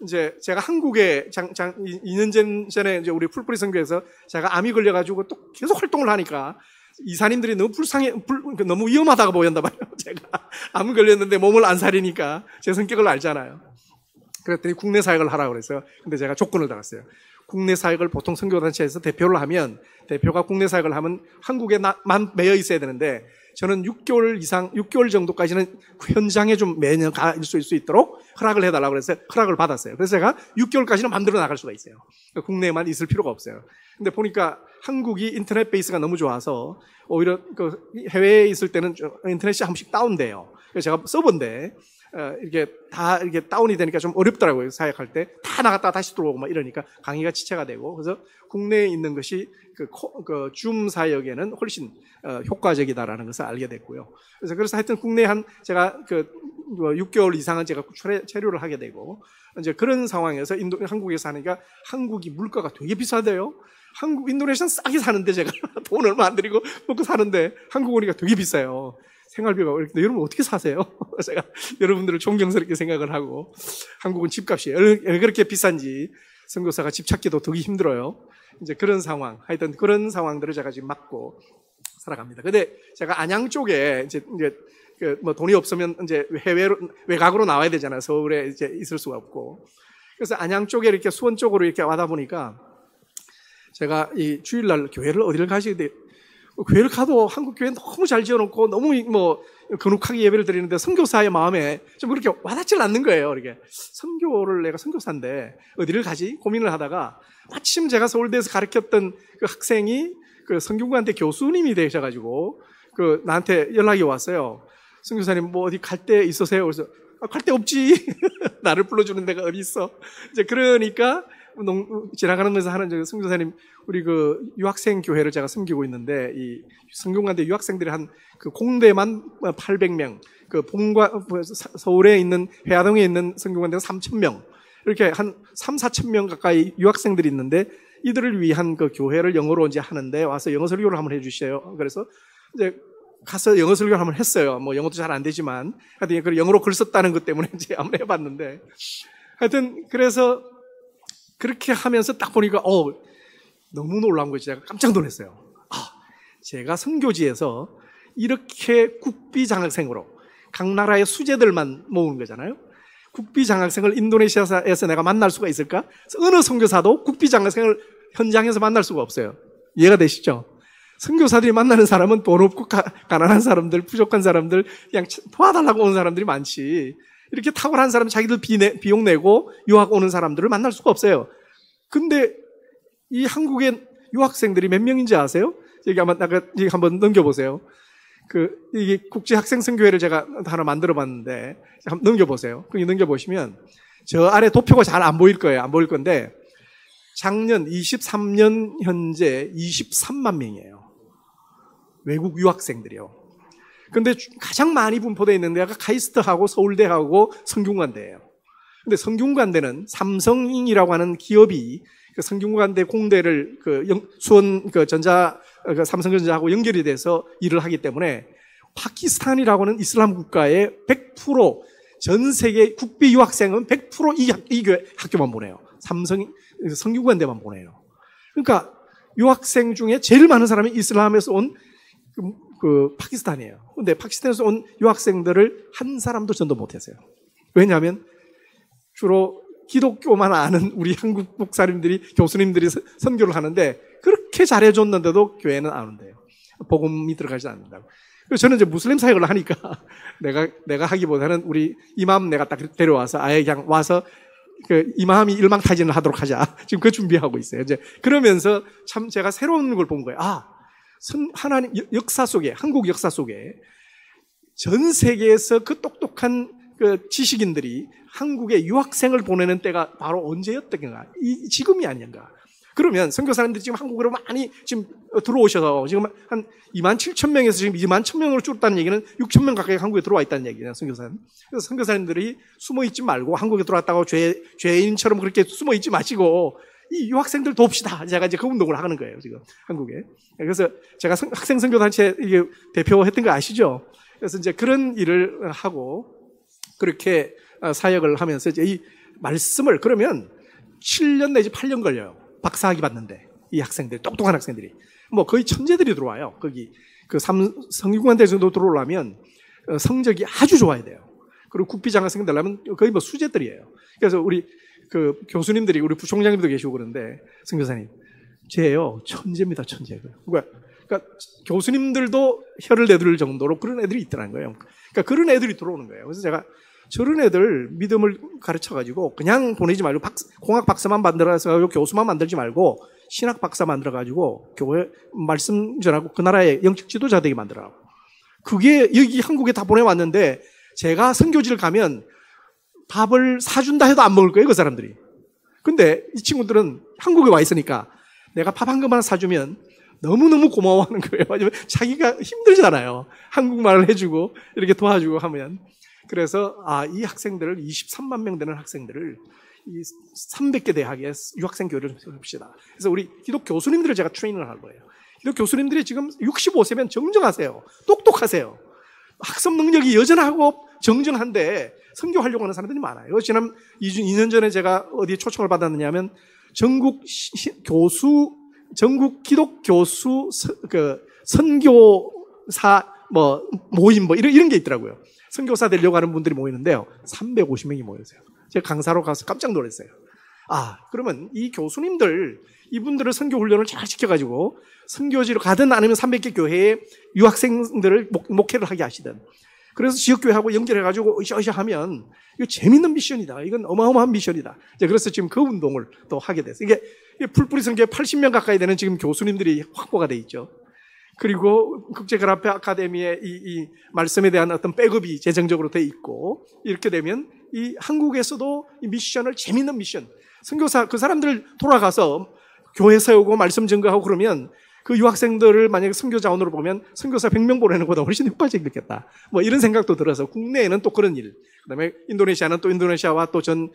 이제 제가 한국에 2년 전에 이제 우리 풀뿌리 선교에서 제가 암이 걸려가지고 또 계속 활동을 하니까 이사님들이 너무 너무 위험하다고 보였나 봐요. 제가 암 걸렸는데 몸을 안 사리니까 제 성격을 알잖아요. 그랬더니 국내 사역을 하라고 그랬어요. 근데 제가 조건을 달았어요. 국내 사역을 보통 선교단체에서 대표를 하면, 대표가 국내 사역을 하면 한국에만 매여 있어야 되는데, 저는 6개월 정도까지는 현장에 좀 매년 가 있을 수 있도록 허락을 해달라고 그래서 허락을 받았어요. 그래서 제가 6개월까지는 마음대로 나갈 수가 있어요. 국내에만 있을 필요가 없어요. 근데 보니까 한국이 인터넷 베이스가 너무 좋아서 오히려 해외에 있을 때는 인터넷이 한 번씩 다운돼요. 그래서 제가 서버인데 이렇게 다 이렇게 다운이 되니까 좀 어렵더라고요. 사역할 때 다 나갔다가 다시 들어오고 막 이러니까 강의가 지체가 되고, 그래서 국내에 있는 것이 줌 사역에는 훨씬 효과적이다라는 것을 알게 됐고요. 그래서 하여튼 국내에 제가 6개월 이상은 제가 체류를 하게 되고, 이제 그런 상황에서 한국에서 하니까, 한국이 물가가 되게 비싸대요. 인도네시아는 싸게 사는데, 제가 돈 얼마 안 들이고 먹고 사는데, 한국 오니까 되게 비싸요. 생활비가. 여러분 어떻게 사세요? 제가 여러분들을 존경스럽게 생각을 하고, 한국은 집값이 왜 그렇게 비싼지 선교사가 집 찾기도 되게 힘들어요. 이제 그런 상황, 하여튼 그런 상황들을 제가 지금 맡고 살아갑니다. 근데 제가 안양 쪽에 이제 뭐 돈이 없으면 이제 외곽으로 나와야 되잖아요. 서울에 이제 있을 수가 없고. 그래서 안양 쪽에 이렇게 수원 쪽으로 이렇게 와다 보니까, 제가 이 주일날 교회를 어디를 가시게 돼. 교회를 가도 한국 교회 너무 잘 지어놓고 너무 뭐 거룩하게 예배를 드리는데 선교사의 마음에 좀 그렇게 와닿질 않는 거예요. 이렇게 내가 선교사인데 어디를 가지 고민을 하다가, 마침 제가 서울대에서 가르쳤던 그 학생이 성균관대 교수님이 되셔가지고 나한테 연락이 왔어요. 선교사님 뭐 어디 갈 데 있으세요? 그래서 갈 데 없지. 나를 불러주는 데가 어디 있어? 이제 그러니까 지나가면서 하는 선교사님, 우리 유학생 교회를 제가 섬기고 있는데, 이 성균관대 유학생들이 공대만 800명, 서울에 있는 회화동에 있는 성균관대는 3,000명, 이렇게 한 3,4,000명 가까이 유학생들이 있는데, 이들을 위한 교회를 영어로 이제 하는데 와서 영어 설교를 한번 해주세요. 그래서 이제 가서 영어 설교를 한번 했어요. 뭐 영어도 잘 안 되지만, 하여튼 영어로 글 썼다는 것 때문에 이제 한번 해봤는데, 하여튼 그래서 그렇게 하면서 딱 보니까 너무 놀라운 거지. 제가 깜짝 놀랐어요. 제가 선교지에서 이렇게 국비 장학생으로 각 나라의 수재들만 모으는 거잖아요. 국비 장학생을 인도네시아에서 내가 만날 수가 있을까? 어느 선교사도 국비 장학생을 현장에서 만날 수가 없어요. 이해가 되시죠? 선교사들이 만나는 사람은 돈 없고 가난한 사람들, 부족한 사람들, 그냥 도와달라고 오는 사람들이 많지. 이렇게 탁월한 사람 자기들 비용 내고 유학 오는 사람들을 만날 수가 없어요. 근데 이 한국의 유학생들이 몇 명인지 아세요? 여기 한번 넘겨보세요. 이게 국제학생선교회를 제가 하나 만들어 봤는데, 한번 넘겨보세요. 거기 넘겨보시면, 저 아래 도표가 잘 안 보일 거예요. 안 보일 건데, 작년 23년 현재 23만 명이에요. 외국 유학생들이요. 근데 가장 많이 분포되어 있는 데가 카이스트하고 서울대하고 성균관대예요. 근데 성균관대는 삼성이라고 하는 기업이 성균관대 공대를 수원 삼성전자하고 연결이 돼서 일을 하기 때문에 파키스탄이라고 하는 이슬람 국가의 100% 전 세계 국비 유학생은 100% 이 학교만 보내요. 성균관대만 보내요. 그러니까 유학생 중에 제일 많은 사람이 이슬람에서 온 파키스탄이에요. 근데 파키스탄에서 온 유학생들을 한 사람도 전도 못했어요. 왜냐하면 주로 기독교만 아는 우리 한국 목사님들이, 교수님들이 선교를 하는데 그렇게 잘해줬는데도 교회는 안 온대요. 복음이 들어가지 않는다고. 그래서 저는 이제 무슬림 사역을 하니까 내가 하기보다는 우리 이맘 내가 딱 데려와서 아예 그냥 와서 이맘이 일망타진을 하도록 하자. 지금 그 준비하고 있어요. 이제 그러면서 참 제가 새로운 걸 본 거예요. 하나님 역사 속에, 한국 역사 속에 전 세계에서 그 똑똑한 지식인들이 한국에 유학생을 보내는 때가 바로 언제였던가? 지금이 아닌가? 그러면 선교사님들이 지금 한국으로 많이 지금 들어오셔서 지금 한 2만 7천 명에서 지금 2만 1천 명으로 줄었다는 얘기는 6천 명 가까이 한국에 들어와 있다는 얘기예요, 선교사님. 그래서 선교사님들이 숨어 있지 말고 한국에 들어왔다고 죄인처럼 그렇게 숨어 있지 마시고 이 유학생들 돕시다. 제가 이제 그 운동을 하는 거예요, 지금 한국에. 그래서 제가 학생 선교단체 이게 대표했던 거 아시죠? 그래서 이제 그런 일을 하고 그렇게 사역을 하면서 이제 이 말씀을 그러면 7년 내지 8년 걸려요. 박사학위 받는데 이 학생들, 똑똑한 학생들이 뭐 거의 천재들이 들어와요. 거기 성균관대 정도 들어오려면 성적이 아주 좋아야 돼요. 그리고 국비장학생 되려면 거의 뭐 수재들이에요. 그래서 우리 교수님들이 우리 부총장님도 계시고 그런데 선교사님, 쟤요 천재입니다, 천재. 그러니까 교수님들도 혀를 내둘 정도로 그런 애들이 있더라는 거예요. 그러니까 그런 애들이 들어오는 거예요. 그래서 제가 저런 애들 믿음을 가르쳐가지고 그냥 보내지 말고 공학 박사만 만들어서 교수만 만들지 말고 신학 박사 만들어가지고 교회 말씀 전하고 그 나라의 영적 지도자 되게 만들어라고. 그게 여기 한국에 다 보내왔는데 제가 선교지를 가면 밥을 사준다 해도 안 먹을 거예요, 그 사람들이. 근데 이 친구들은 한국에 와 있으니까 내가 밥 한 그릇만 사주면 너무너무 고마워하는 거예요. 왜냐면 자기가 힘들잖아요. 한국말을 해주고 이렇게 도와주고 하면. 그래서 이 학생들을 23만 명 되는 학생들을 이 300개 대학에 유학생 교류를 해봅시다. 그래서 우리 기독 교수님들을 제가 트레이닝을 할 거예요. 기독 교수님들이 지금 65세면 정정하세요. 똑똑하세요. 학습 능력이 여전하고 정정한데 선교하려고 하는 사람들이 많아요. 지난 2년 전에 제가 어디에 초청을 받았느냐 하면 전국 기독 교수 선교사 모임 이런 게 있더라고요. 선교사 되려고 하는 분들이 모이는데요. 350명이 모였어요. 제가 강사로 가서 깜짝 놀랐어요. 그러면 이 교수님들, 이분들을 선교 훈련을 잘 시켜가지고 선교지로 가든 아니면 300개 교회에 유학생들을 목회를 하게 하시든. 그래서 지역교회하고 연결해가지고 으쌰으쌰 하면 이거 재밌는 미션이다. 이건 어마어마한 미션이다. 그래서 지금 그 운동을 또 하게 됐어요. 이게 풀뿌리 선교회 80명 가까이 되는 지금 교수님들이 확보가 돼 있죠. 그리고 국제그라페 아카데미의 이 말씀에 대한 어떤 백업이 재정적으로 돼 있고 이렇게 되면 이 한국에서도 이 미션을 재밌는 미션, 선교사 그 사람들 돌아가서 교회 세우고 말씀 증거하고 그러면 그 유학생들을 만약에 선교 자원으로 보면 선교사 100명 보내는 것보다 훨씬 효과적이겠다. 이런 생각도 들어서 국내에는 또 그런 일. 그다음에 인도네시아는 또 인도네시아와 또 전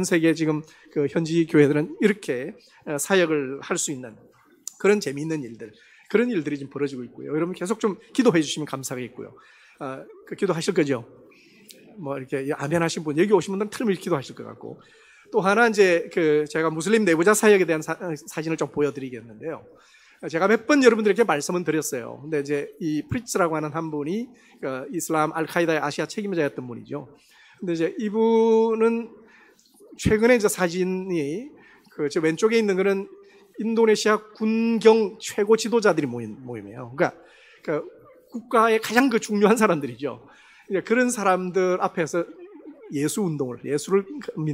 세계 지금 그 현지 교회들은 이렇게 사역을 할 수 있는 그런 재미있는 일들. 그런 일들이 지금 벌어지고 있고요. 여러분 계속 좀 기도해 주시면 감사하겠고요. 기도하실 거죠? 이렇게 아멘 하신 분, 여기 오신 분들은 틀림없이 기도하실 것 같고. 또 하나 이제 제가 무슬림 내부자 사역에 대한 사진을 좀 보여드리겠는데요. 제가 몇 번 여러분들에게 말씀은 드렸어요. 근데 이제 이 프리츠라고 하는 한 분이 이슬람 알카이다의 아시아 책임자였던 분이죠. 근데 이제 이분은 최근에 이제 사진이 저 왼쪽에 있는 거는 인도네시아 군경 최고 지도자들이 모임이에요. 그러니까 국가의 가장 중요한 사람들이죠. 그런 사람들 앞에서 예수를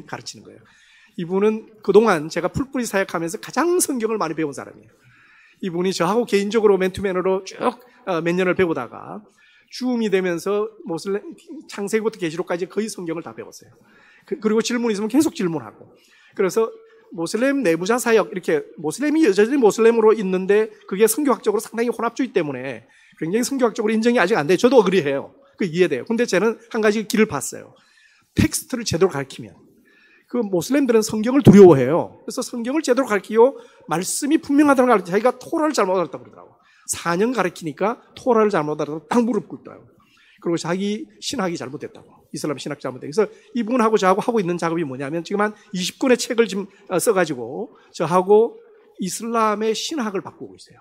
가르치는 거예요. 이분은 그동안 제가 풀뿌리 사역하면서 가장 성경을 많이 배운 사람이에요. 이분이 저하고 개인적으로 맨투맨으로 쭉 몇 년을 배우다가 줌이 되면서 창세기부터 계시록까지 거의 성경을 다 배웠어요. 그리고 질문 있으면 계속 질문하고. 그래서 모슬렘 내부자 사역, 이렇게 모슬렘이 여전히 모슬렘으로 있는데 그게 성교학적으로 상당히 혼합주의 때문에 굉장히 성교학적으로 인정이 아직 안 돼요. 저도 그리해요. 그 이해돼요. 근데 저는 한 가지 길을 봤어요. 텍스트를 제대로 가르치면. 그 모슬렘들은 성경을 두려워해요. 그래서 성경을 제대로 가르치고 말씀이 분명하다는 걸 자기가 토라를 잘못 알았다고 그러더라고. 4년 가르치니까 토라를 잘못 알았다고 딱 무릎 꿇더라고. 그리고 자기 신학이 잘못됐다고. 이슬람 신학 잘못됐다고. 그래서 이분하고 저하고 하고 있는 작업이 뭐냐면 지금 한 20권의 책을 지금 써가지고 저하고 이슬람의 신학을 바꾸고 있어요.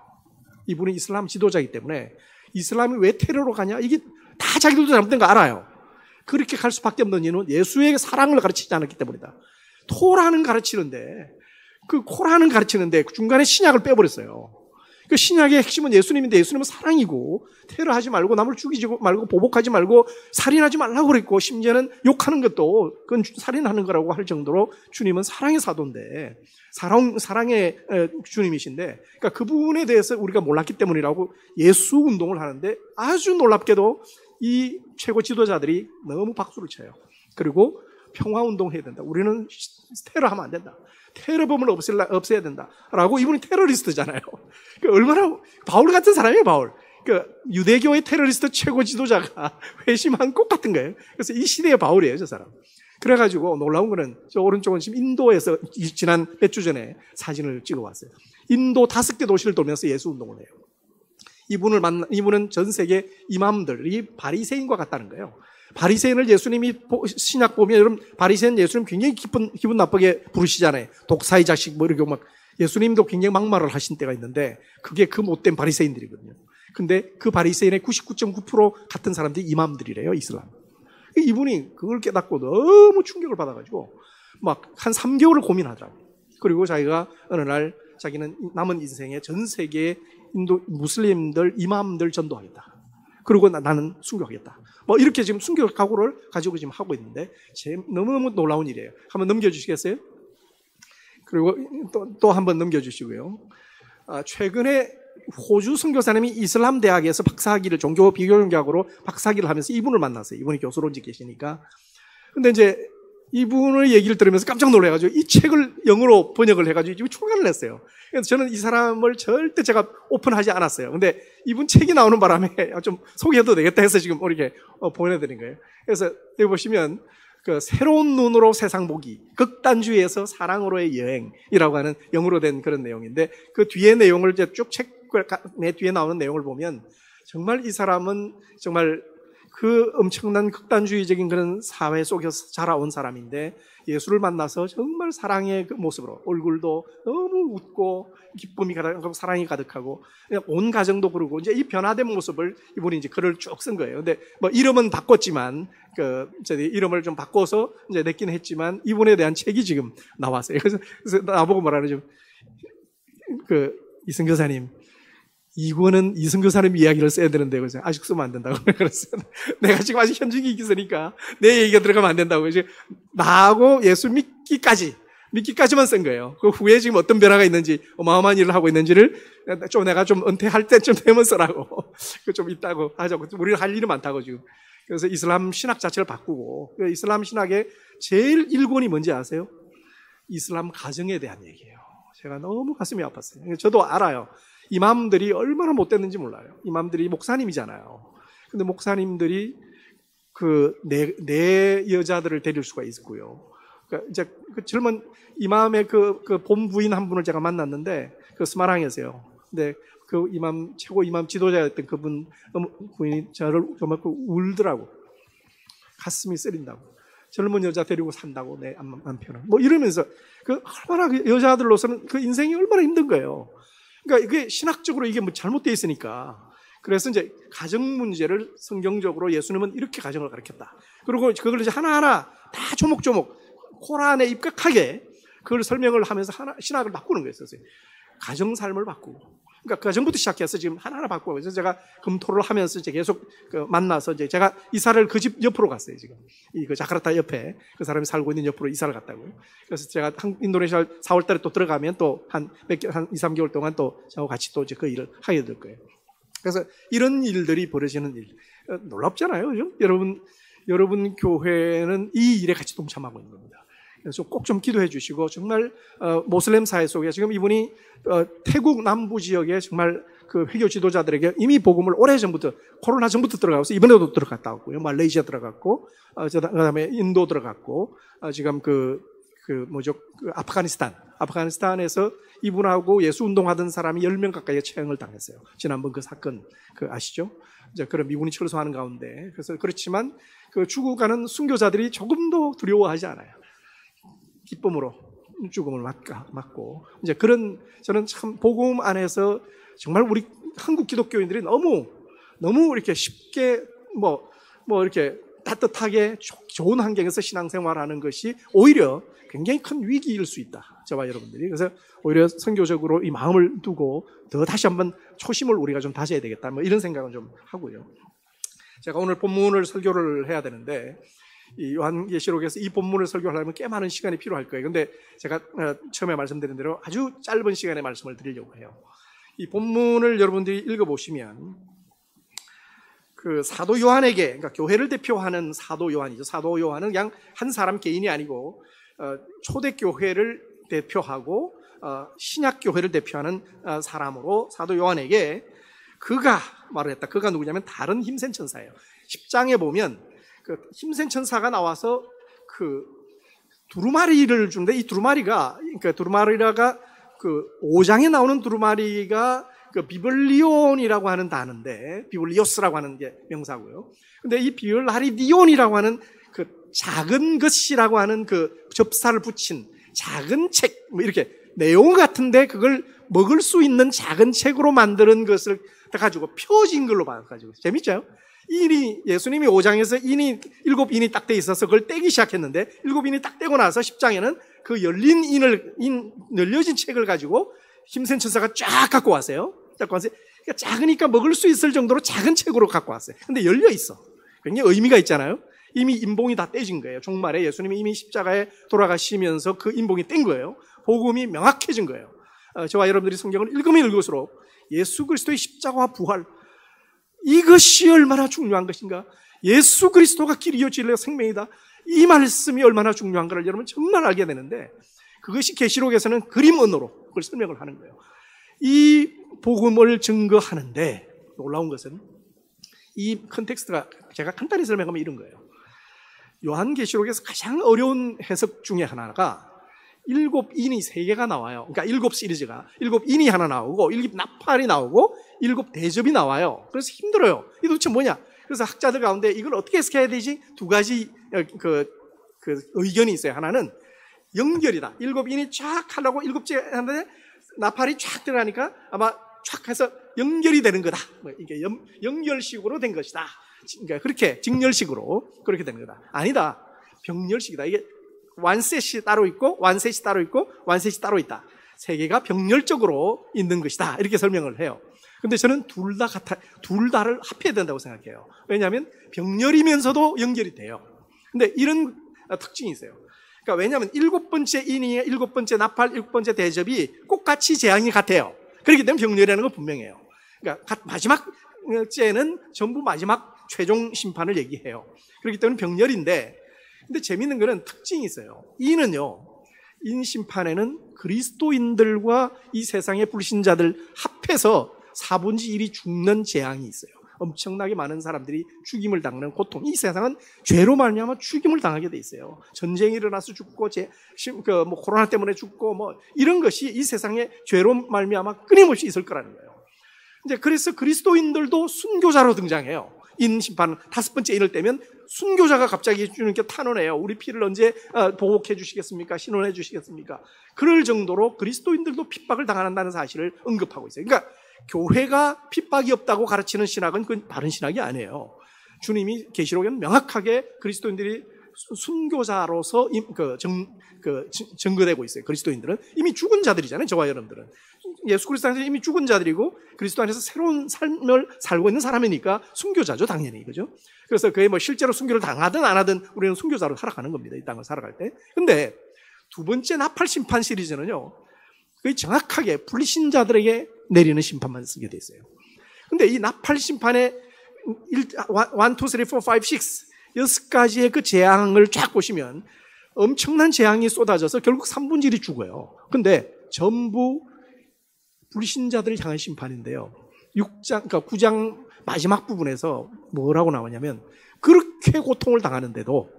이분은 이슬람 지도자이기 때문에 이슬람이 왜 테러로 가냐? 이게 다 자기들도 잘못된 거 알아요. 그렇게 갈 수밖에 없는 이유는 예수의 사랑을 가르치지 않았기 때문이다. 토라는 가르치는데 코라는 가르치는데 중간에 신약을 빼버렸어요. 그 신약의 핵심은 예수님인데 예수님은 사랑이고 테러하지 말고 남을 죽이지 말고 보복하지 말고 살인하지 말라고 그랬고 심지어는 욕하는 것도 그건 살인하는 거라고 할 정도로 주님은 사랑의 사도인데 사랑의 주님이신데 그러니까 그 부분에 대해서 우리가 몰랐기 때문이라고 예수 운동을 하는데 아주 놀랍게도 이 최고 지도자들이 너무 박수를 쳐요. 그리고 평화운동을 해야 된다. 우리는 테러하면 안 된다. 테러범을 없애야 된다라고. 이분이 테러리스트잖아요. 얼마나 바울 같은 사람이에요, 바울. 유대교의 테러리스트 최고 지도자가 회심한 꽃 같은 거예요. 그래서 이 시대의 바울이에요, 저 사람. 그래가지고 놀라운 거는 저 오른쪽은 지금 인도에서 지난 몇 주 전에 사진을 찍어왔어요. 인도 5개 도시를 돌면서 예수 운동을 해요. 이분은 전 세계 이맘들이 바리새인과 같다는 거예요. 바리새인을 예수님이 신약 보면 여러분 바리새인 예수님 굉장히 기분 나쁘게 부르시잖아요. 독사의 자식 뭐 이렇게 막 예수님도 굉장히 막말을 하신 때가 있는데 그게 그 못된 바리새인들이거든요. 근데 그 바리새인의 99.9% 같은 사람들이 이맘들이래요, 이슬람. 이분이 그걸 깨닫고 너무 충격을 받아가지고 막 한 3개월을 고민하더라고요. 그리고 자기가 어느 날 자기는 남은 인생에 전 세계 인도 무슬림들 이맘들 전도하겠다. 그리고 나는 순교하겠다. 뭐 이렇게 지금 순교 각오를 가지고 지금 하고 있는데 너무너무 놀라운 일이에요. 한번 넘겨주시겠어요? 그리고 또 한번 넘겨주시고요. 최근에 호주 선교사님이 이슬람 대학에서 박사학위를 종교 비교경학으로 박사학위를 하면서 이분을 만났어요. 이분이 교수로 이제 계시니까. 근데 이제 이분의 얘기를 들으면서 깜짝 놀라가지고 이 책을 영어로 번역을 해가지고 지금 출간을 했어요. 그래서 저는 이 사람을 절대 제가 오픈하지 않았어요. 근데 이분 책이 나오는 바람에 좀 소개해도 되겠다 해서 지금 이렇게 보내드린 거예요. 그래서 여기 보시면 그 새로운 눈으로 세상 보기, 극단주의에서 사랑으로의 여행이라고 하는 영어로 된 그런 내용인데 그 뒤에 내용을 이제 쭉 책 내 뒤에 나오는 내용을 보면 정말 이 사람은 정말 그 엄청난 극단주의적인 그런 사회 속에서 자라온 사람인데 예수를 만나서 정말 사랑의 그 모습으로 얼굴도 너무 웃고 기쁨이 가득하고 사랑이 가득하고 온 가정도 그러고 이제 이 변화된 모습을 이분이 이제 글을 쭉 쓴 거예요. 근데 뭐 이름은 바꿨지만 이름을 좀 바꿔서 이제 냈긴 했지만 이분에 대한 책이 지금 나왔어요. 그래서 나보고 뭐라는 이승 교사님. 이거는 이승 교사님 이야기를 써야 되는데 그래서 아직 쓰면 안 된다고 그랬어요. 내가 지금 아직 현직이 있으니까 내 얘기가 들어가면 안 된다고. 이제 나하고 예수 믿기까지만 쓴 거예요. 그 후에 지금 어떤 변화가 있는지 어마어마한 일을 하고 있는지를 내가 좀 은퇴할 때쯤 되면 쓰라고. 그 좀 있다고 하자고. 우리는 할 일이 많다고 지금. 그래서 이슬람 신학 자체를 바꾸고 이슬람 신학의 제일 1권이 뭔지 아세요? 이슬람 가정에 대한 얘기예요. 제가 너무 가슴이 아팠어요. 저도 알아요. 이맘들이 얼마나 못됐는지 몰라요. 이맘들이 목사님이잖아요. 근데 목사님들이 내 여자들을 데릴 수가 있고요. 그러니까 이제 그 젊은 이맘의 그 본부인 한 분을 제가 만났는데 그 스마랑에서요. 근데 그 최고 이맘 지도자였던 그분 부인이 저를 정말 울더라고. 가슴이 쓰린다고. 젊은 여자 데리고 산다고 내 남편은 뭐 이러면서 얼마나 그 여자들로서는 그 인생이 얼마나 힘든 거예요. 그러니까 이게 신학적으로 이게 뭐 잘못되어 있으니까. 그래서 이제 가정 문제를 성경적으로 예수님은 이렇게 가정을 가르쳤다. 그리고 그걸 이제 하나하나 다 조목조목 코란에 입각하게 그걸 설명을 하면서 신학을 바꾸는 거였어요. 가정 삶을 바꾸고. 그러니까 그 전부터 시작해서 지금 하나하나 바꾸고. 그래서 제가 검토를 하면서 이제 계속 만나서 이제 제가 이사를 그 집 옆으로 갔어요, 지금. 그 자카르타 옆에 그 사람이 살고 있는 옆으로 이사를 갔다고요. 그래서 제가 인도네시아 4월 달에 또 들어가면 또 한 2, 3개월 동안 또 저하고 같이 또 이제 그 일을 하게 될 거예요. 그래서 이런 일들이 벌어지는 일. 놀랍잖아요, 그죠? 여러분 교회는 이 일에 같이 동참하고 있는 겁니다. 그래서 꼭 좀 기도해 주시고, 정말 모슬렘 사회 속에 지금 이분이 태국 남부 지역에 정말 그 회교 지도자들에게 이미 복음을 오래전부터, 코로나 전부터 들어가서 이번에도 들어갔다 왔고요. 말레이시아 들어갔고, 그다음에 인도 들어갔고, 지금 아프가니스탄에서 이분하고 예수 운동하던 사람이 10명 가까이 처형을 당했어요. 지난번 그 사건 아시죠? 이제 그럼 이분이 철수하는 가운데. 그래서 그렇지만 그 죽어가는 순교자들이 조금도 두려워하지 않아요. 기쁨으로 죽음을 맞고. 이제 저는 참 복음 안에서 정말 우리 한국 기독교인들이 너무 이렇게 쉽게 이렇게 따뜻하게 좋은 환경에서 신앙생활하는 것이 오히려 굉장히 큰 위기일 수 있다. 저와 여러분들이. 그래서 오히려 선교적으로 이 마음을 두고 더 다시 한번 초심을 우리가 좀 다져야 되겠다. 이런 생각은 좀 하고요. 제가 오늘 본문을 설교를 해야 되는데, 이 요한계시록에서 이 본문을 설교하려면 꽤 많은 시간이 필요할 거예요. 근데 제가 처음에 말씀드린 대로 아주 짧은 시간에 말씀을 드리려고 해요. 이 본문을 여러분들이 읽어보시면 그 사도 요한에게, 그러니까 교회를 대표하는 사도 요한이죠. 사도 요한은 그냥 한 사람 개인이 아니고 초대교회를 대표하고 신약교회를 대표하는 사람으로 사도 요한에게 그가 말을 했다. 그가 누구냐면 다른 힘센 천사예요. 10장에 보면 그 힘센 천사가 나와서 그 두루마리를 주는데, 이 두루마리가 그 5장에 나오는 두루마리가 그 비블리온이라고 하는 단어인데, 비블리오스라고 하는 게 명사고요. 근데 이 비블라리디온이라고 하는 그 작은 것이라고 하는 그 접사를 붙인 작은 책, 이렇게 내용 같은데 그걸 먹을 수 있는 작은 책으로 만드는 것을 가지고 펴진 걸로 봐가지고 재밌죠? 예수님이 5장에서 7인이 딱 돼 있어서 그걸 떼기 시작했는데, 7인이 딱 떼고 나서 10장에는 그 열려진 책을 가지고 힘센 천사가 쫙 갖고 왔어요. 그러니까 작으니까 먹을 수 있을 정도로 작은 책으로 갖고 왔어요. 근데 열려 있어. 굉장히 의미가 있잖아요. 이미 인봉이 다 떼진 거예요. 종말에 예수님이 이미 십자가에 돌아가시면서 그 인봉이 뗀 거예요. 복음이 명확해진 거예요. 저와 여러분들이 성경을 읽으면 읽을수록 예수 그리스도의 십자가와 부활, 이것이 얼마나 중요한 것인가. 예수 그리스도가 길이요 진리요 생명이다. 이 말씀이 얼마나 중요한가를 여러분 정말 알게 되는데, 그것이 계시록에서는 그림 언어로 그걸 설명을 하는 거예요. 이 복음을 증거하는데 놀라운 것은 이 컨텍스트가, 제가 간단히 설명하면 이런 거예요. 요한계시록에서 가장 어려운 해석 중에 하나가 7인이 3개가 나와요. 그러니까 7 시리즈가 7인이 하나 나오고 7 나팔이 나오고 7 대접이 나와요. 그래서 힘들어요. 이게 도대체 뭐냐? 그래서 학자들 가운데 이걸 어떻게 해석해야 되지? 두 가지 그 의견이 있어요. 하나는 연결이다. 7인이 쫙 하려고 7째 하는데 나팔이 쫙 들어가니까 아마 쫙 해서 연결이 되는 거다. 이게 연결식으로 된 것이다. 그러니까 그렇게 직렬식으로 그렇게 되는 거다. 아니다. 병렬식이다. 이게 완셋이 따로 있고 완셋이 따로 있고 완셋이 따로 있다. 3개가 병렬적으로 있는 것이다. 이렇게 설명을 해요. 근데 저는 둘 다를 합해야 된다고 생각해요. 왜냐하면 병렬이면서도 연결이 돼요. 근데 이런 특징이 있어요. 그러니까 왜냐하면 7번째 인이의 7번째 나팔, 7번째 대접이 꼭 같이 재앙이 같아요. 그렇기 때문에 병렬이라는 건 분명해요. 그러니까 마지막 째는 전부 마지막 최종 심판을 얘기해요. 그렇기 때문에 병렬인데, 근데 재밌는 거는 특징이 있어요. 이는요, 인심판에는 그리스도인들과 이 세상의 불신자들 합해서 4분의 1이 죽는 재앙이 있어요. 엄청나게 많은 사람들이 죽임을 당하는 고통. 이 세상은 죄로 말미암아 죽임을 당하게 돼 있어요. 전쟁이 일어나서 죽고, 코로나 때문에 죽고, 이런 것이 이 세상에 죄로 말미암아 끊임없이 있을 거라는 거예요. 이제 그래서 그리스도인들도 순교자로 등장해요. 인 심판, 5번째 인을 떼면 순교자가 갑자기 주님께 탄원해요. 우리 피를 언제 보복해 주시겠습니까? 신원해 주시겠습니까? 그럴 정도로 그리스도인들도 핍박을 당한다는 사실을 언급하고 있어요. 그러니까 교회가 핍박이 없다고 가르치는 신학은 그건 바른 신학이 아니에요. 주님이 계시록에는 명확하게 그리스도인들이 순교자로서 증거되고 있어요. 그리스도인들은 이미 죽은 자들이잖아요. 저와 여러분들은 예수 그리스도 안에서 이미 죽은 자들이고 그리스도 안에서 새로운 삶을 살고 있는 사람이니까 순교자죠, 당연히. 그죠? 그래서 그게 뭐 실제로 순교를 당하든 안 하든 우리는 순교자로 살아가는 겁니다. 이 땅을 살아갈 때. 근데 두 번째 나팔 심판 시리즈는요, 거의 정확하게 불신자들에게 내리는 심판만 쓰게 돼 있어요. 근데 이 나팔 심판의 1, 2, 3, 4, 5, 6 6가지의 그 재앙을 쫙 보시면 엄청난 재앙이 쏟아져서 결국 3분의 1이 죽어요. 근데 전부 불신자들을 향한 심판인데요. 6장, 그러니까 9장 마지막 부분에서 뭐라고 나오냐면 그렇게 고통을 당하는데도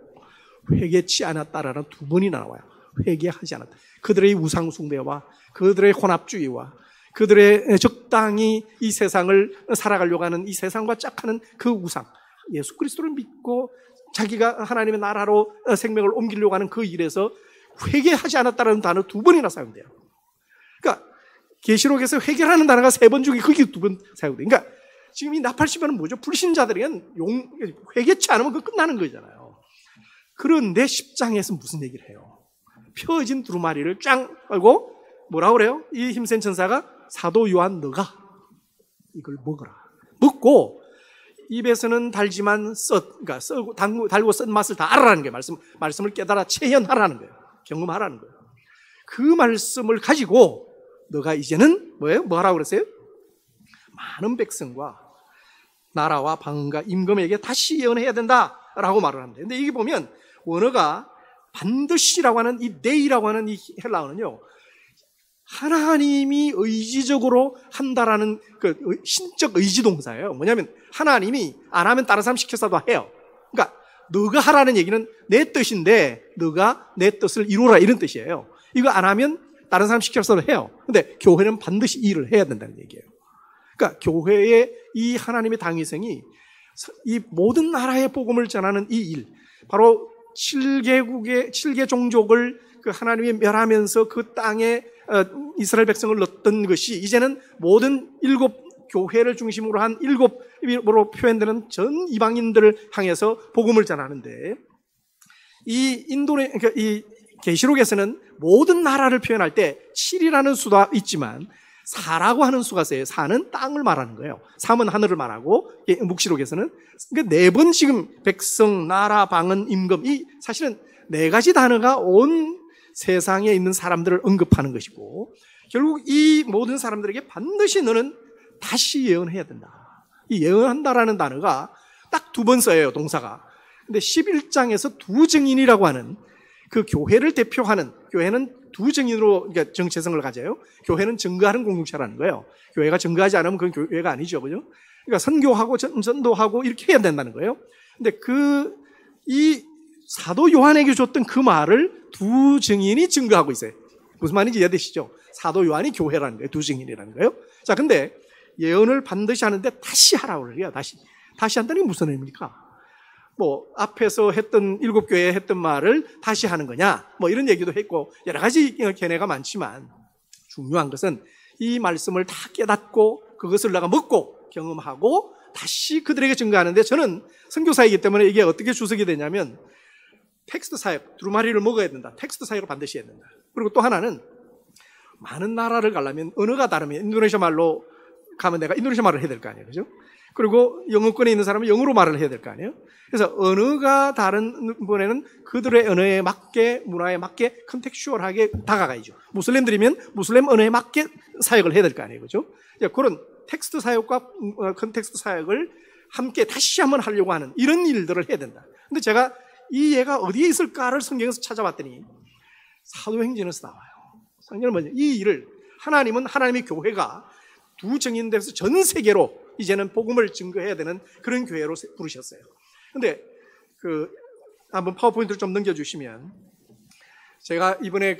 회개치 않았다라는 2번이나 나와요. 회개하지 않았다. 그들의 우상 숭배와 그들의 혼합주의와 그들의 적당히 이 세상을 살아가려고 하는 이 세상과 짝하는 그 우상, 예수 그리스도를 믿고 자기가 하나님의 나라로 생명을 옮기려고 하는 그 일에서 회개하지 않았다는 단어 2번이나 사용돼요. 그러니까 계시록에서 회개라는 단어가 3번 중에 그게 2번 사용돼요. 그러니까 지금 이 나팔 심판은 뭐죠? 불신자들에겐 회개치 않으면 그거 끝나는 거잖아요. 그런데 10장에서 무슨 얘기를 해요? 펴진 두루마리를 쫙 걸고 뭐라고 그래요? 이 힘센 천사가 사도 요한 너가 이걸 먹어라. 먹고 입에서는 달지만 그러니까 달고 쓴 맛을 다 알아라는 거예요. 말씀을 깨달아 체현하라는 거예요. 경험하라는 거예요. 그 말씀을 가지고 너가 이제는 뭐예요? 뭐 하라고 그랬어요? 많은 백성과 나라와 방언과 임금에게 다시 예언해야 된다라고 말을 합니다. 근데 이게 보면 원어가 반드시라고 하는 이 네이라고 하는 이 헬라어는요, 하나님이 의지적으로 한다라는 그 신적 의지 동사예요. 뭐냐면 하나님이 안 하면 다른 사람 시켜서도 해요. 그러니까 너가 하라는 얘기는 내 뜻인데 너가 내 뜻을 이루라 이런 뜻이에요. 이거 안 하면 다른 사람 시켜서도 해요. 근데 교회는 반드시 이 일을 해야 된다는 얘기예요. 그러니까 교회의 이 하나님의 당위성이 이 모든 나라의 복음을 전하는 이 일, 바로 7개 종족을 그 하나님이 멸하면서 그 땅에 이스라엘 백성을 넣었던 것이 이제는 모든 7 교회를 중심으로 한 7으로 표현되는 전 이방인들을 향해서 복음을 전하는데, 그러니까 이 계시록에서는 모든 나라를 표현할 때 7이라는 수가 있지만 4라고 하는 수가 있어요. 4는 땅을 말하는 거예요. 3은 하늘을 말하고, 묵시록에서는 그러니까 4번 지금 백성, 나라, 방언, 임금, 이 사실은 4가지 단어가 온 세상에 있는 사람들을 언급하는 것이고, 결국 이 모든 사람들에게 반드시 너는 다시 예언해야 된다. 이 예언한다라는 단어가 딱 2번 써요, 동사가. 근데 11장에서 두 증인이라고 하는 그 교회를 대표하는, 교회는 두 증인으로 그러니까 정체성을 가져요. 교회는 증거하는 공동체라는 거예요. 교회가 증거하지 않으면 그건 교회가 아니죠, 그죠? 그러니까 선교하고 전도하고 이렇게 해야 된다는 거예요. 근데 이 사도 요한에게 줬던 그 말을 두 증인이 증거하고 있어요. 무슨 말인지 이해되시죠? 사도 요한이 교회라는 거예요. 두 증인이라는 거예요. 자, 근데 예언을 반드시 하는데 다시 하라고 그래요. 다시 한다는 게 무슨 의미입니까? 뭐 앞에서 했던 7교회에 했던 말을 다시 하는 거냐, 뭐 이런 얘기도 했고 여러 가지 견해가 많지만 중요한 것은 이 말씀을 다 깨닫고 그것을 내가 먹고 경험하고 다시 그들에게 증거하는데, 저는 선교사이기 때문에 이게 어떻게 주석이 되냐면 텍스트 사역, 두루마리를 먹어야 된다. 텍스트 사역을 반드시 해야 된다. 그리고 또 하나는 많은 나라를 가려면 언어가 다르면 인도네시아 말로 가면 내가 인도네시아 말을 해야 될 거 아니에요, 그죠? 그리고 영어권에 있는 사람은 영어로 말을 해야 될 거 아니에요? 그래서 언어가 다른 분에는 그들의 언어에 맞게, 문화에 맞게 컨텍슈얼하게 다가가야죠. 무슬림들이면 무슬림 언어에 맞게 사역을 해야 될 거 아니에요, 그죠? 그런 텍스트 사역과 컨텍스트 사역을 함께 다시 한번 하려고 하는 이런 일들을 해야 된다. 근데 제가 이 예가 어디에 있을까를 성경에서 찾아봤더니 사도행전에서 나와요. 성경은 뭐냐? 이 일을 하나님은 하나님의 교회가 두 증인돼서 전 세계로 이제는 복음을 증거해야 되는 그런 교회로 부르셨어요. 근데 한번 파워포인트를 좀 넘겨주시면, 제가 이번에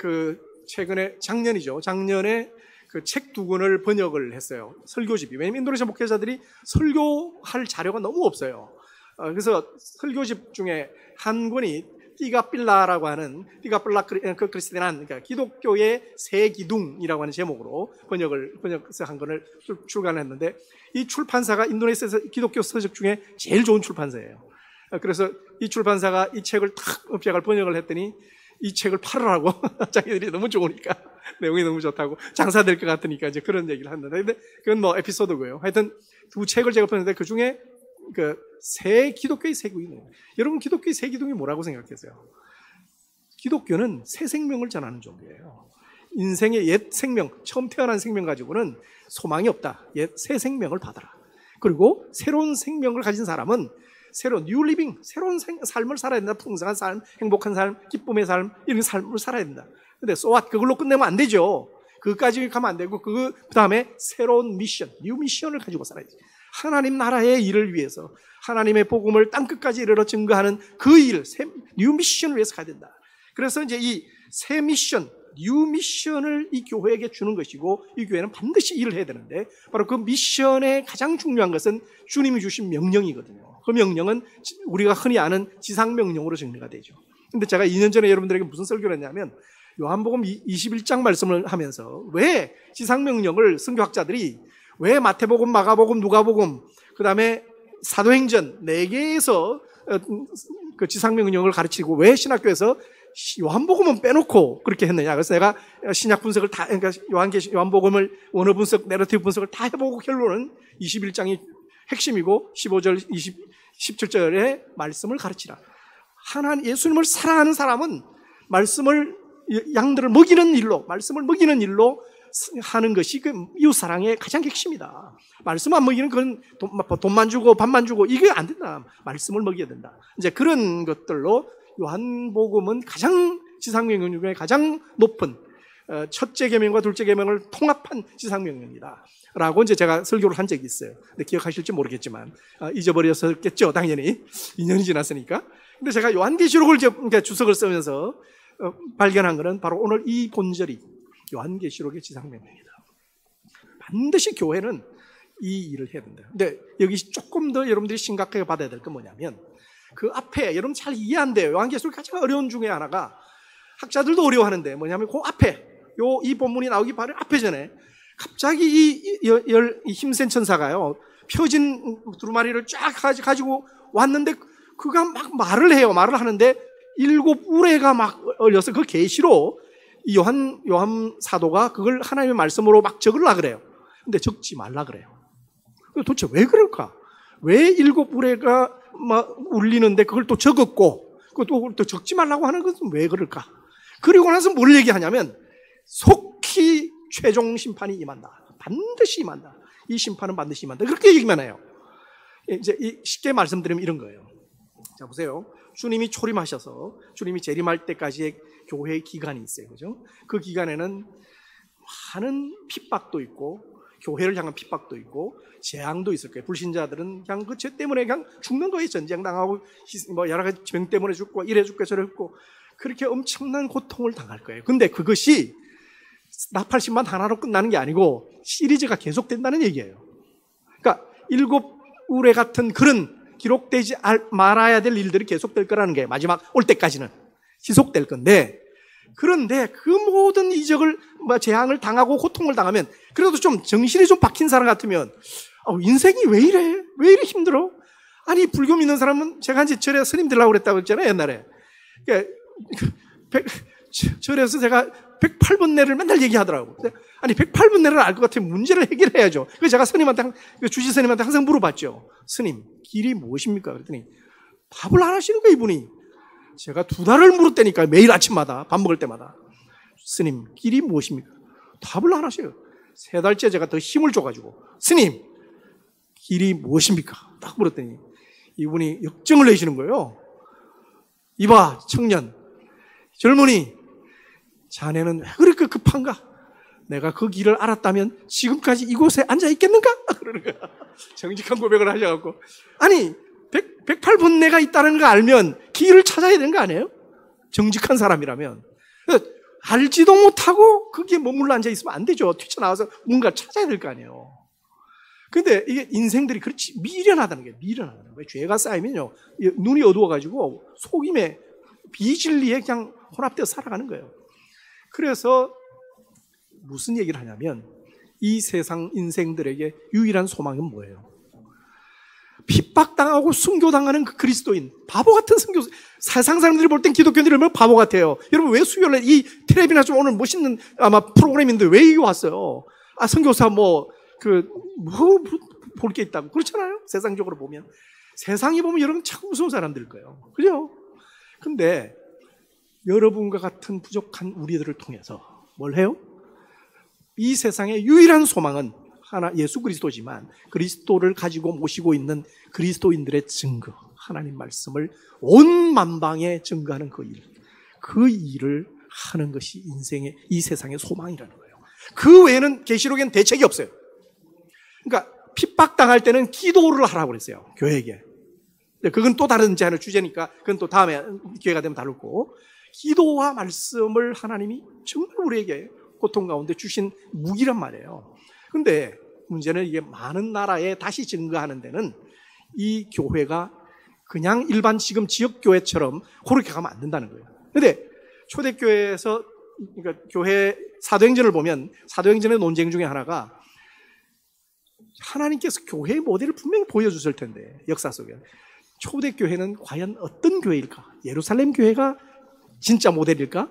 작년에 그 책 두 권을 번역을 했어요. 설교집이. 왜냐면 인도네시아 목회자들이 설교할 자료가 너무 없어요. 그래서 설교집 중에 한 권이 띠가필라라고 하는 띠가필라 크리스티난, 그러니까 기독교의 새 기둥이라고 하는 제목으로 번역해서 한 권을 출간했는데, 이 출판사가 인도네시아에서 기독교 서적 중에 제일 좋은 출판사예요. 그래서 이 출판사가 이 책을 제가 번역을 했더니 이 책을 팔으라고 자기들이 너무 좋으니까, 내용이 너무 좋다고, 장사될 것 같으니까 이제 그런 얘기를 했는데, 근데 그건 뭐 에피소드고요. 하여튼 두 책을 제가 봤는데 그 중에 기독교의 새 기둥이에요. 여러분, 기독교의 새 기둥이 뭐라고 생각하세요? 기독교는 새 생명을 전하는 종교예요. 인생의 옛 생명, 처음 태어난 생명 가지고는 소망이 없다. 새 생명을 받아라. 그리고 새로운 생명을 가진 사람은 새로운 뉴 리빙, 새로운 삶을 살아야 된다. 풍성한 삶, 행복한 삶, 기쁨의 삶, 이런 삶을 살아야 된다. 근데 so what? 그걸로 끝내면 안 되죠. 그까지 가면 안 되고, 그 다음에 새로운 미션, 뉴 미션을 가지고 살아야지. 하나님 나라의 일을 위해서, 하나님의 복음을 땅끝까지 이르러 증거하는 그 일, 뉴 미션을 위해서 가야 된다. 그래서 이제 이 새 미션, 뉴 미션을 이 교회에게 주는 것이고, 이 교회는 반드시 일을 해야 되는데, 바로 그 미션의 가장 중요한 것은 주님이 주신 명령이거든요. 그 명령은 우리가 흔히 아는 지상명령으로 정리가 되죠. 근데 제가 2년 전에 여러분들에게 무슨 설교를 했냐면, 요한복음 21장 말씀을 하면서 왜 지상명령을 선교학자들이 왜 마태복음, 마가복음, 누가복음, 그 다음에 사도행전 4개에서 그 지상명령을 가르치고 왜 신학교에서 요한복음은 빼놓고 그렇게 했느냐. 그래서 내가 신약 분석을 다, 그러니까 요한복음을 원어 분석, 내러티브 분석을 다 해보고 결론은 21장이 핵심이고 15절, 17절의 말씀을 가르치라. 예수님을 사랑하는 사람은 양들을 먹이는 일로, 말씀을 먹이는 일로 하는 것이 그 이웃사랑의 가장 핵심이다. 말씀 안 먹이는 건 돈만 주고 밥만 주고 이게 안 된다. 말씀을 먹여야 된다. 이제 그런 것들로 요한복음은 가장 지상명령 중에 가장 높은 첫째 계명과 둘째 계명을 통합한 지상명령이다. 라고 이제 제가 설교를 한 적이 있어요. 근데 기억하실지 모르겠지만 잊어버렸었겠죠. 당연히 2년이 지났으니까. 근데 제가 요한계시록을 주석을 쓰면서 발견한 것은 바로 오늘 이 본절이 요한계시록의 지상명령이다. 반드시 교회는 이 일을 해야 된다. 근데 여기 조금 더 여러분들이 심각하게 받아야 될 건 뭐냐면, 그 앞에 여러분 잘 이해 안 돼요. 요한계시록 가장 어려운 중에 하나가, 학자들도 어려워하는데 뭐냐면 그 앞에 이 본문이 나오기 바로 앞에 전에 갑자기 이 힘센 천사가요 펴진 두루마리를 쫙 가지고 왔는데 그가 막 말을 해요. 말을 하는데 7 우레가 막 얼려서 그 계시로 이 요한 사도가 그걸 하나님의 말씀으로 막 적으려고 그래요. 근데 적지 말라 그래요. 도대체 왜 그럴까? 왜 7 우레가 막 울리는데 그걸 또 적었고 또 적지 말라고 하는 것은 왜 그럴까? 그리고 나서 뭘 얘기하냐면 속히 최종 심판이 임한다. 반드시 임한다. 이 심판은 반드시 임한다. 그렇게 얘기만 해요. 이제 쉽게 말씀드리면 이런 거예요. 자, 보세요. 주님이 초림하셔서 주님이 재림할 때까지의 교회의 기간이 있어요. 그죠? 그 기간에는 많은 핍박도 있고, 교회를 향한 핍박도 있고, 재앙도 있을 거예요. 불신자들은 그냥 그 죄 때문에 그냥 죽는 거예요. 전쟁당하고, 뭐 여러 가지 병 때문에 죽고, 이래 죽고, 저래 죽고, 그렇게 엄청난 고통을 당할 거예요. 근데 그것이 나팔심만 하나로 끝나는 게 아니고, 시리즈가 계속된다는 얘기예요. 그러니까, 7 우레 같은 그런 기록되지 말아야 될 일들이 계속될 거라는 게 마지막 올 때까지는 지속될 건데, 그런데 그 모든 이적을 재앙을 당하고 고통을 당하면 그래도 좀 정신이 좀 박힌 사람 같으면 인생이 왜 이래 힘들어? 아니 불교 믿는 사람은 제가 이제 절에 스님 되려고 그랬다고 했잖아요 옛날에. 그러니까 절에서 제가 108번뇌를 맨날 얘기하더라고. 아니 108번뇌를 알 것 같으면 문제를 해결해야죠. 그래서 제가 스님한테 주지 스님한테 항상 물어봤죠. 스님 길이 무엇입니까? 그랬더니 답을 안 하시는 거예요 이분이. 제가 2달을 물었다니까요. 매일 아침마다 밥 먹을 때마다. 스님 길이 무엇입니까? 답을 안 하셔요. 3달째 제가 더 힘을 줘가지고 스님 길이 무엇입니까? 딱 물었더니 이분이 역정을 내시는 거예요. 이봐 청년 젊은이 자네는 왜 그렇게 급한가? 내가 그 길을 알았다면 지금까지 이곳에 앉아 있겠는가? 그러는 거야. 정직한 고백을 하셔갖고 아니 108번뇌가 있다는 거 알면 길을 찾아야 되는 거 아니에요? 정직한 사람이라면 알지도 못하고 거기에 머물러 앉아 있으면 안 되죠. 뛰쳐나와서 뭔가 찾아야 될 거 아니에요. 근데 이게 인생들이 그렇지 미련하다는 게 미련하다는 거예요. 죄가 쌓이면요 눈이 어두워가지고 속임에 비진리에 그냥 혼합되어 살아가는 거예요. 그래서 무슨 얘기를 하냐면 이 세상 인생들에게 유일한 소망은 뭐예요? 핍박당하고 순교당하는 그 그리스도인, 바보 같은 순교. 세상 사람들이 볼 땐 기독교인들이 뭐 바보 같아요. 여러분 왜 수요일에 이 텔레비나 좀 오늘 멋있는 아마 프로그램인데 왜 이거 왔어요? 아 선교사 볼 게 있다고 그렇잖아요. 세상적으로 보면 세상이 보면 여러분 참 무서운 사람들일 거예요. 그죠? 근데 여러분과 같은 부족한 우리들을 통해서 뭘 해요? 이 세상의 유일한 소망은 하나 예수 그리스도지만 그리스도를 가지고 모시고 있는 그리스도인들의 증거, 하나님 말씀을 온 만방에 증거하는 그 일을 하는 것이 인생의 이 세상의 소망이라는 거예요. 그 외에는 계시록엔 대책이 없어요. 그러니까 핍박당할 때는 기도를 하라고 그랬어요. 교회에게. 그건 또 다른 하나의 주제니까 그건 또 다음에 기회가 되면 다루고, 기도와 말씀을 하나님이 정말 우리에게 고통 가운데 주신 무기란 말이에요. 근데 문제는 이게 많은 나라에 다시 증거하는 데는 이 교회가 그냥 일반 지금 지역교회처럼 그렇게 가면 안 된다는 거예요. 근데 초대교회에서 그러니까 교회 사도행전을 보면 사도행전의 논쟁 중에 하나가 하나님께서 교회의 모델을 분명히 보여주실 텐데 역사 속에 초대교회는 과연 어떤 교회일까? 예루살렘 교회가 진짜 모델일까?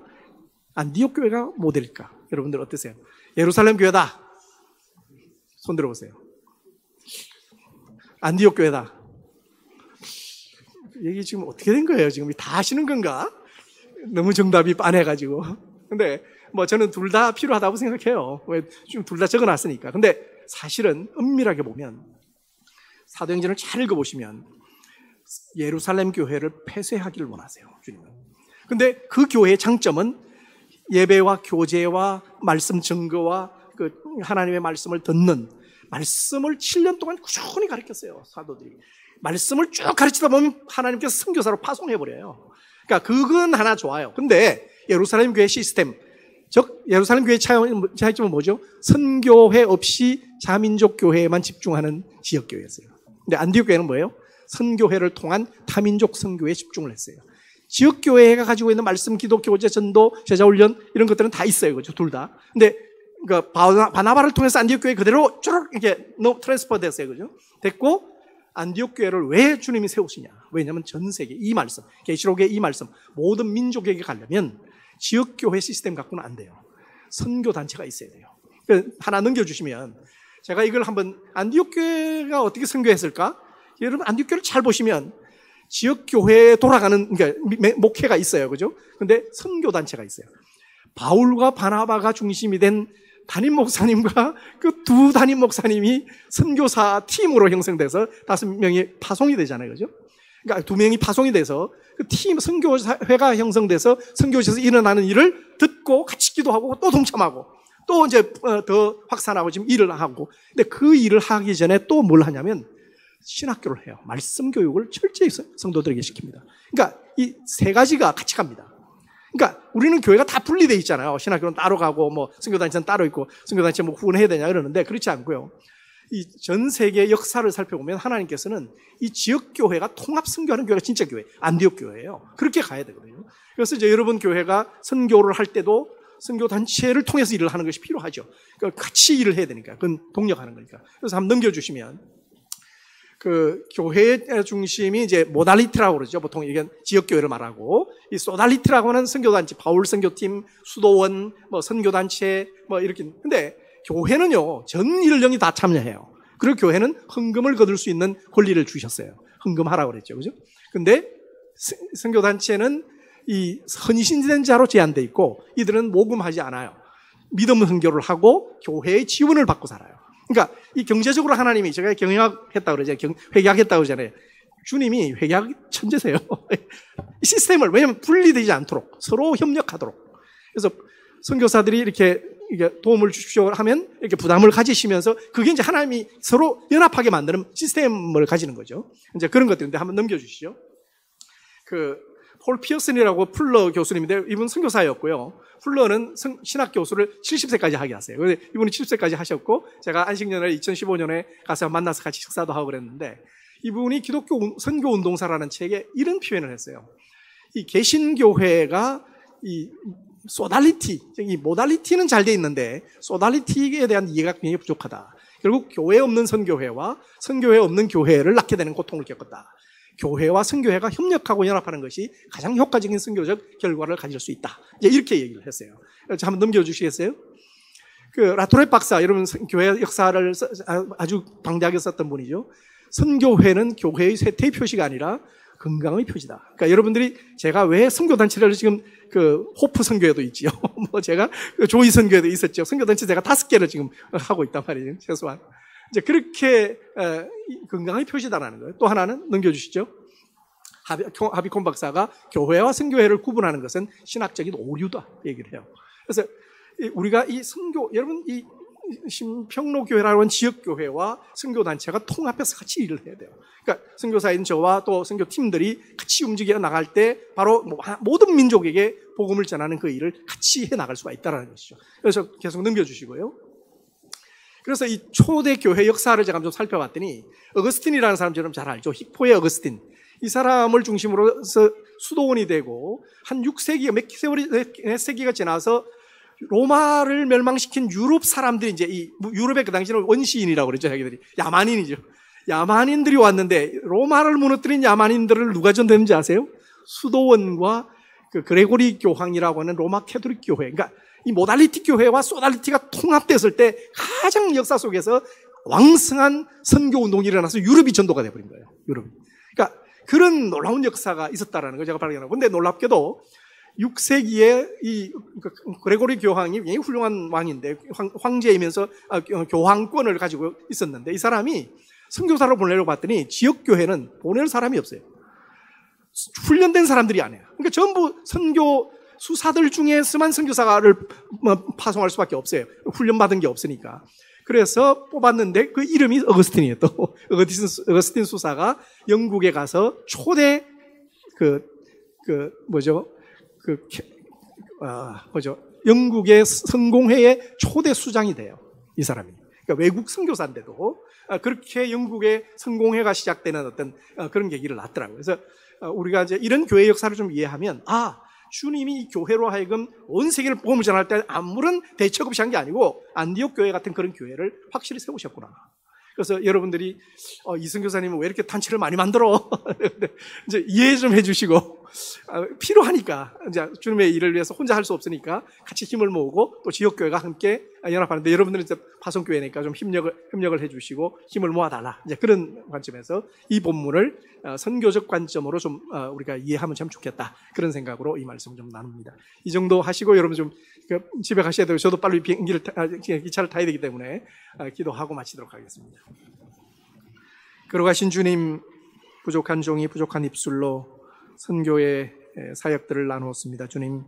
안디옥 교회가 모델일까? 여러분들 어떠세요? 예루살렘 교회다. 손 들어보세요. 안디옥 교회다. 이게 지금 어떻게 된 거예요? 지금 다 아시는 건가? 너무 정답이 빤해가지고. 근데 저는 둘 다 필요하다고 생각해요. 왜? 지금 둘 다 적어놨으니까. 근데 사실은 엄밀하게 보면 사도행전을 잘 읽어보시면 예루살렘 교회를 폐쇄하기를 원하세요, 주님은. 근데 그 교회의 장점은 예배와 교제와 말씀 증거와 그 하나님의 말씀을 듣는, 말씀을 7년 동안 꾸준히 가르쳤어요, 사도들이. 말씀을 쭉 가르치다 보면 하나님께서 선교사로 파송해버려요. 그러니까 그건 하나 좋아요. 근데 예루살렘 교회 시스템, 즉 예루살렘 교회의 차이점은 뭐죠? 선교회 없이 자민족 교회에만 집중하는 지역교회였어요. 근데 안디옥 교회는 뭐예요? 선교회를 통한 다민족 선교에 집중을 했어요. 지역교회가 가지고 있는 말씀, 기도, 교제, 전도, 제자훈련 이런 것들은 다 있어요. 그죠? 둘 다. 근데 그 바나바를 통해서 안디옥 교회 그대로 쭉 이렇게 트랜스퍼 됐어요. 그죠? 됐고, 안디옥 교회를 왜 주님이 세우시냐? 왜냐하면 전 세계 이 말씀, 계시록의 이 말씀, 모든 민족에게 가려면 지역교회 시스템 갖고는 안 돼요. 선교단체가 있어야 돼요. 하나 넘겨주시면, 제가 이걸 한번, 안디옥 교회가 어떻게 선교했을까? 여러분, 안디옥 교회를 잘 보시면, 지역교회에 돌아가는, 그러니까 목회가 있어요. 그죠? 근데 선교단체가 있어요. 바울과 바나바가 중심이 된 담임 목사님과 그 두 담임 목사님이 선교사 팀으로 형성돼서 5명이 파송이 되잖아요. 그죠? 그러니까 2명이 파송이 돼서 그 팀, 선교회가 형성돼서 선교지에서 일어나는 일을 듣고 같이 기도하고 또 동참하고 또 이제 더 확산하고 지금 일을 하고. 근데 그 일을 하기 전에 또 뭘 하냐면 신학교를 해요. 말씀 교육을 철저히 성도들에게 시킵니다. 그러니까 이 세 가지가 같이 갑니다. 그러니까 우리는 교회가 다 분리되어 있잖아요. 신학교는 따로 가고 선교단체는 따로 있고 선교단체 후원해야 되냐 그러는데 그렇지 않고요. 이 전 세계 역사를 살펴보면 하나님께서는 이 지역교회가 통합 선교하는 교회가 진짜 교회, 안디옥 교회예요. 그렇게 가야 되거든요. 그래서 이제 여러분 교회가 선교를 할 때도 선교단체를 통해서 일을 하는 것이 필요하죠. 그러니까 같이 일을 해야 되니까. 그건 동력하는 거니까. 그래서 한번 넘겨주시면 그 교회의 중심이 이제 모달리티라고 그러죠. 보통 이게 지역교회를 말하고, 이 소달리티라고 하는 선교단체, 바울 선교팀, 수도원, 선교단체, 이렇게. 근데 교회는요, 전 인력이 다 참여해요. 그리고 교회는 헌금을 거둘 수 있는 권리를 주셨어요. 헌금하라고 그랬죠. 그죠? 근데 선교단체는 이 헌신된 자로 제한되어 있고, 이들은 모금하지 않아요. 믿음 선교를 하고 교회의 지원을 받고 살아요. 그러니까 이 경제적으로 하나님이, 제가 경영학했다고 그러죠. 회계학했다고 그러잖아요. 주님이 회계학 천재세요. 시스템을, 왜냐하면 분리되지 않도록 서로 협력하도록. 그래서 선교사들이 이렇게 도움을 주십시오 하면 이렇게 부담을 가지시면서 그게 이제 하나님이 서로 연합하게 만드는 시스템을 가지는 거죠. 이제 그런 것들인데 한번 넘겨주시죠. 폴 피어슨이라고 풀러 교수님인데 이분 선교사였고요. 풀러는 신학 교수를 70세까지 하게 하세요. 그래서 이분이 70세까지 하셨고 제가 안식년에 2015년에 가서 만나서 같이 식사도 하고 그랬는데 이분이 기독교 선교 운동사라는 책에 이런 표현을 했어요. 이 개신교회가 이 소달리티, 이 모달리티는 잘 돼 있는데 소달리티에 대한 이해가 굉장히 부족하다. 결국 교회 없는 선교회와 선교회 없는 교회를 낳게 되는 고통을 겪었다. 교회와 선교회가 협력하고 연합하는 것이 가장 효과적인 선교적 결과를 가질 수 있다. 이제 이렇게 얘기를 했어요. 한번 넘겨주시겠어요? 그 라토레 박사, 여러분 교회 역사를 아주 방대하게 썼던 분이죠. 선교회는 교회의 쇠퇴의 표시가 아니라 건강의 표시다. 그러니까 여러분들이 제가 왜 선교단체를 지금 그 호프 선교회도 있지요. 뭐 제가 조이 선교회도 있었죠. 선교단체 제가 5개를 지금 하고 있단 말이에요. 최소한. 이제 그렇게 건강의 표시다라는 거예요. 또 하나는 넘겨주시죠. 하비콘 박사가 교회와 선교회를 구분하는 것은 신학적인 오류다 얘기를 해요. 그래서 우리가 이 선교, 여러분 이 신평로교회라고 하는 지역교회와 선교단체가 통합해서 같이 일을 해야 돼요. 그러니까 선교사인 저와 또 선교팀들이 같이 움직여 나갈 때 바로 모든 민족에게 복음을 전하는 그 일을 같이 해 나갈 수가 있다는 것이죠. 그래서 계속 넘겨주시고요. 그래서 이 초대 교회 역사를 제가 좀 살펴봤더니 어거스틴이라는 사람 여러분 잘 알죠. 힙포의 어거스틴. 이 사람을 중심으로 해서 수도원이 되고 한 6세기, 몇 세기가 지나서 로마를 멸망시킨 유럽 사람들이 이제 이 유럽의 그 당시는 원시인이라고 그랬죠. 자기들이 야만인이죠. 야만인들이 왔는데 로마를 무너뜨린 야만인들을 누가 전도했는지 아세요? 수도원과 그 그레고리 교황이라고 하는 로마 캐톨릭 교회. 그러니까 이 모달리티 교회와 소달리티가 통합됐을 때 가장 역사 속에서 왕성한 선교 운동이 일어나서 유럽이 전도가 돼버린 거예요. 유럽. 그러니까 그런 놀라운 역사가 있었다라는 걸 제가 발견하고. 근데 놀랍게도 6세기에 이 그레고리 교황이 굉장히 훌륭한 왕인데 황제이면서 교황권을 가지고 있었는데 이 사람이 선교사로 보내려고 봤더니 지역교회는 보낼 사람이 없어요. 훈련된 사람들이 아니에요. 그러니까 전부 선교 수사들 중에서만 선교사를 파송할 수밖에 없어요. 훈련받은 게 없으니까. 그래서 뽑았는데 그 이름이 어거스틴이에요. 또 어거스틴 수사가 영국에 가서 초대 영국의 성공회의 초대 수장이 돼요. 이 사람이. 그러니까 외국 선교사인데도 그렇게 영국의 성공회가 시작되는 어떤 그런 계기를 낳더라고요. 그래서 우리가 이제 이런 교회 역사를 좀 이해하면 주님이 이 교회로 하여금 온 세계를 복음을 전할 때 아무런 대책 없이 한 게 아니고 안디옥 교회 같은 그런 교회를 확실히 세우셨구나. 그래서 여러분들이 이 선교사님은 왜 이렇게 단체를 많이 만들어? 이제 이해 좀 해주시고 필요하니까 이제 주님의 일을 위해서 혼자 할 수 없으니까 같이 힘을 모으고 또 지역교회가 함께 연합하는데 여러분들은 이제 파송교회니까 좀 협력을 해주시고 힘을 모아달라. 이제 그런 관점에서 이 본문을 선교적 관점으로 좀 우리가 이해하면 참 좋겠다. 그런 생각으로 이 말씀을 좀 나눕니다. 이 정도 하시고 여러분 좀 집에 가셔야 되고 저도 빨리 기차를 타야 되기 때문에 기도하고 마치도록 하겠습니다. 걸어가신 주님, 부족한 종이 부족한 입술로 선교의 사역들을 나누었습니다. 주님,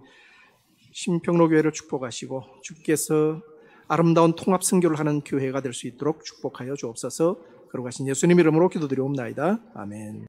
신평로교회를 축복하시고 주께서 아름다운 통합 선교를 하는 교회가 될 수 있도록 축복하여 주옵소서. 걸어가신 예수님 이름으로 기도드리옵나이다. 아멘.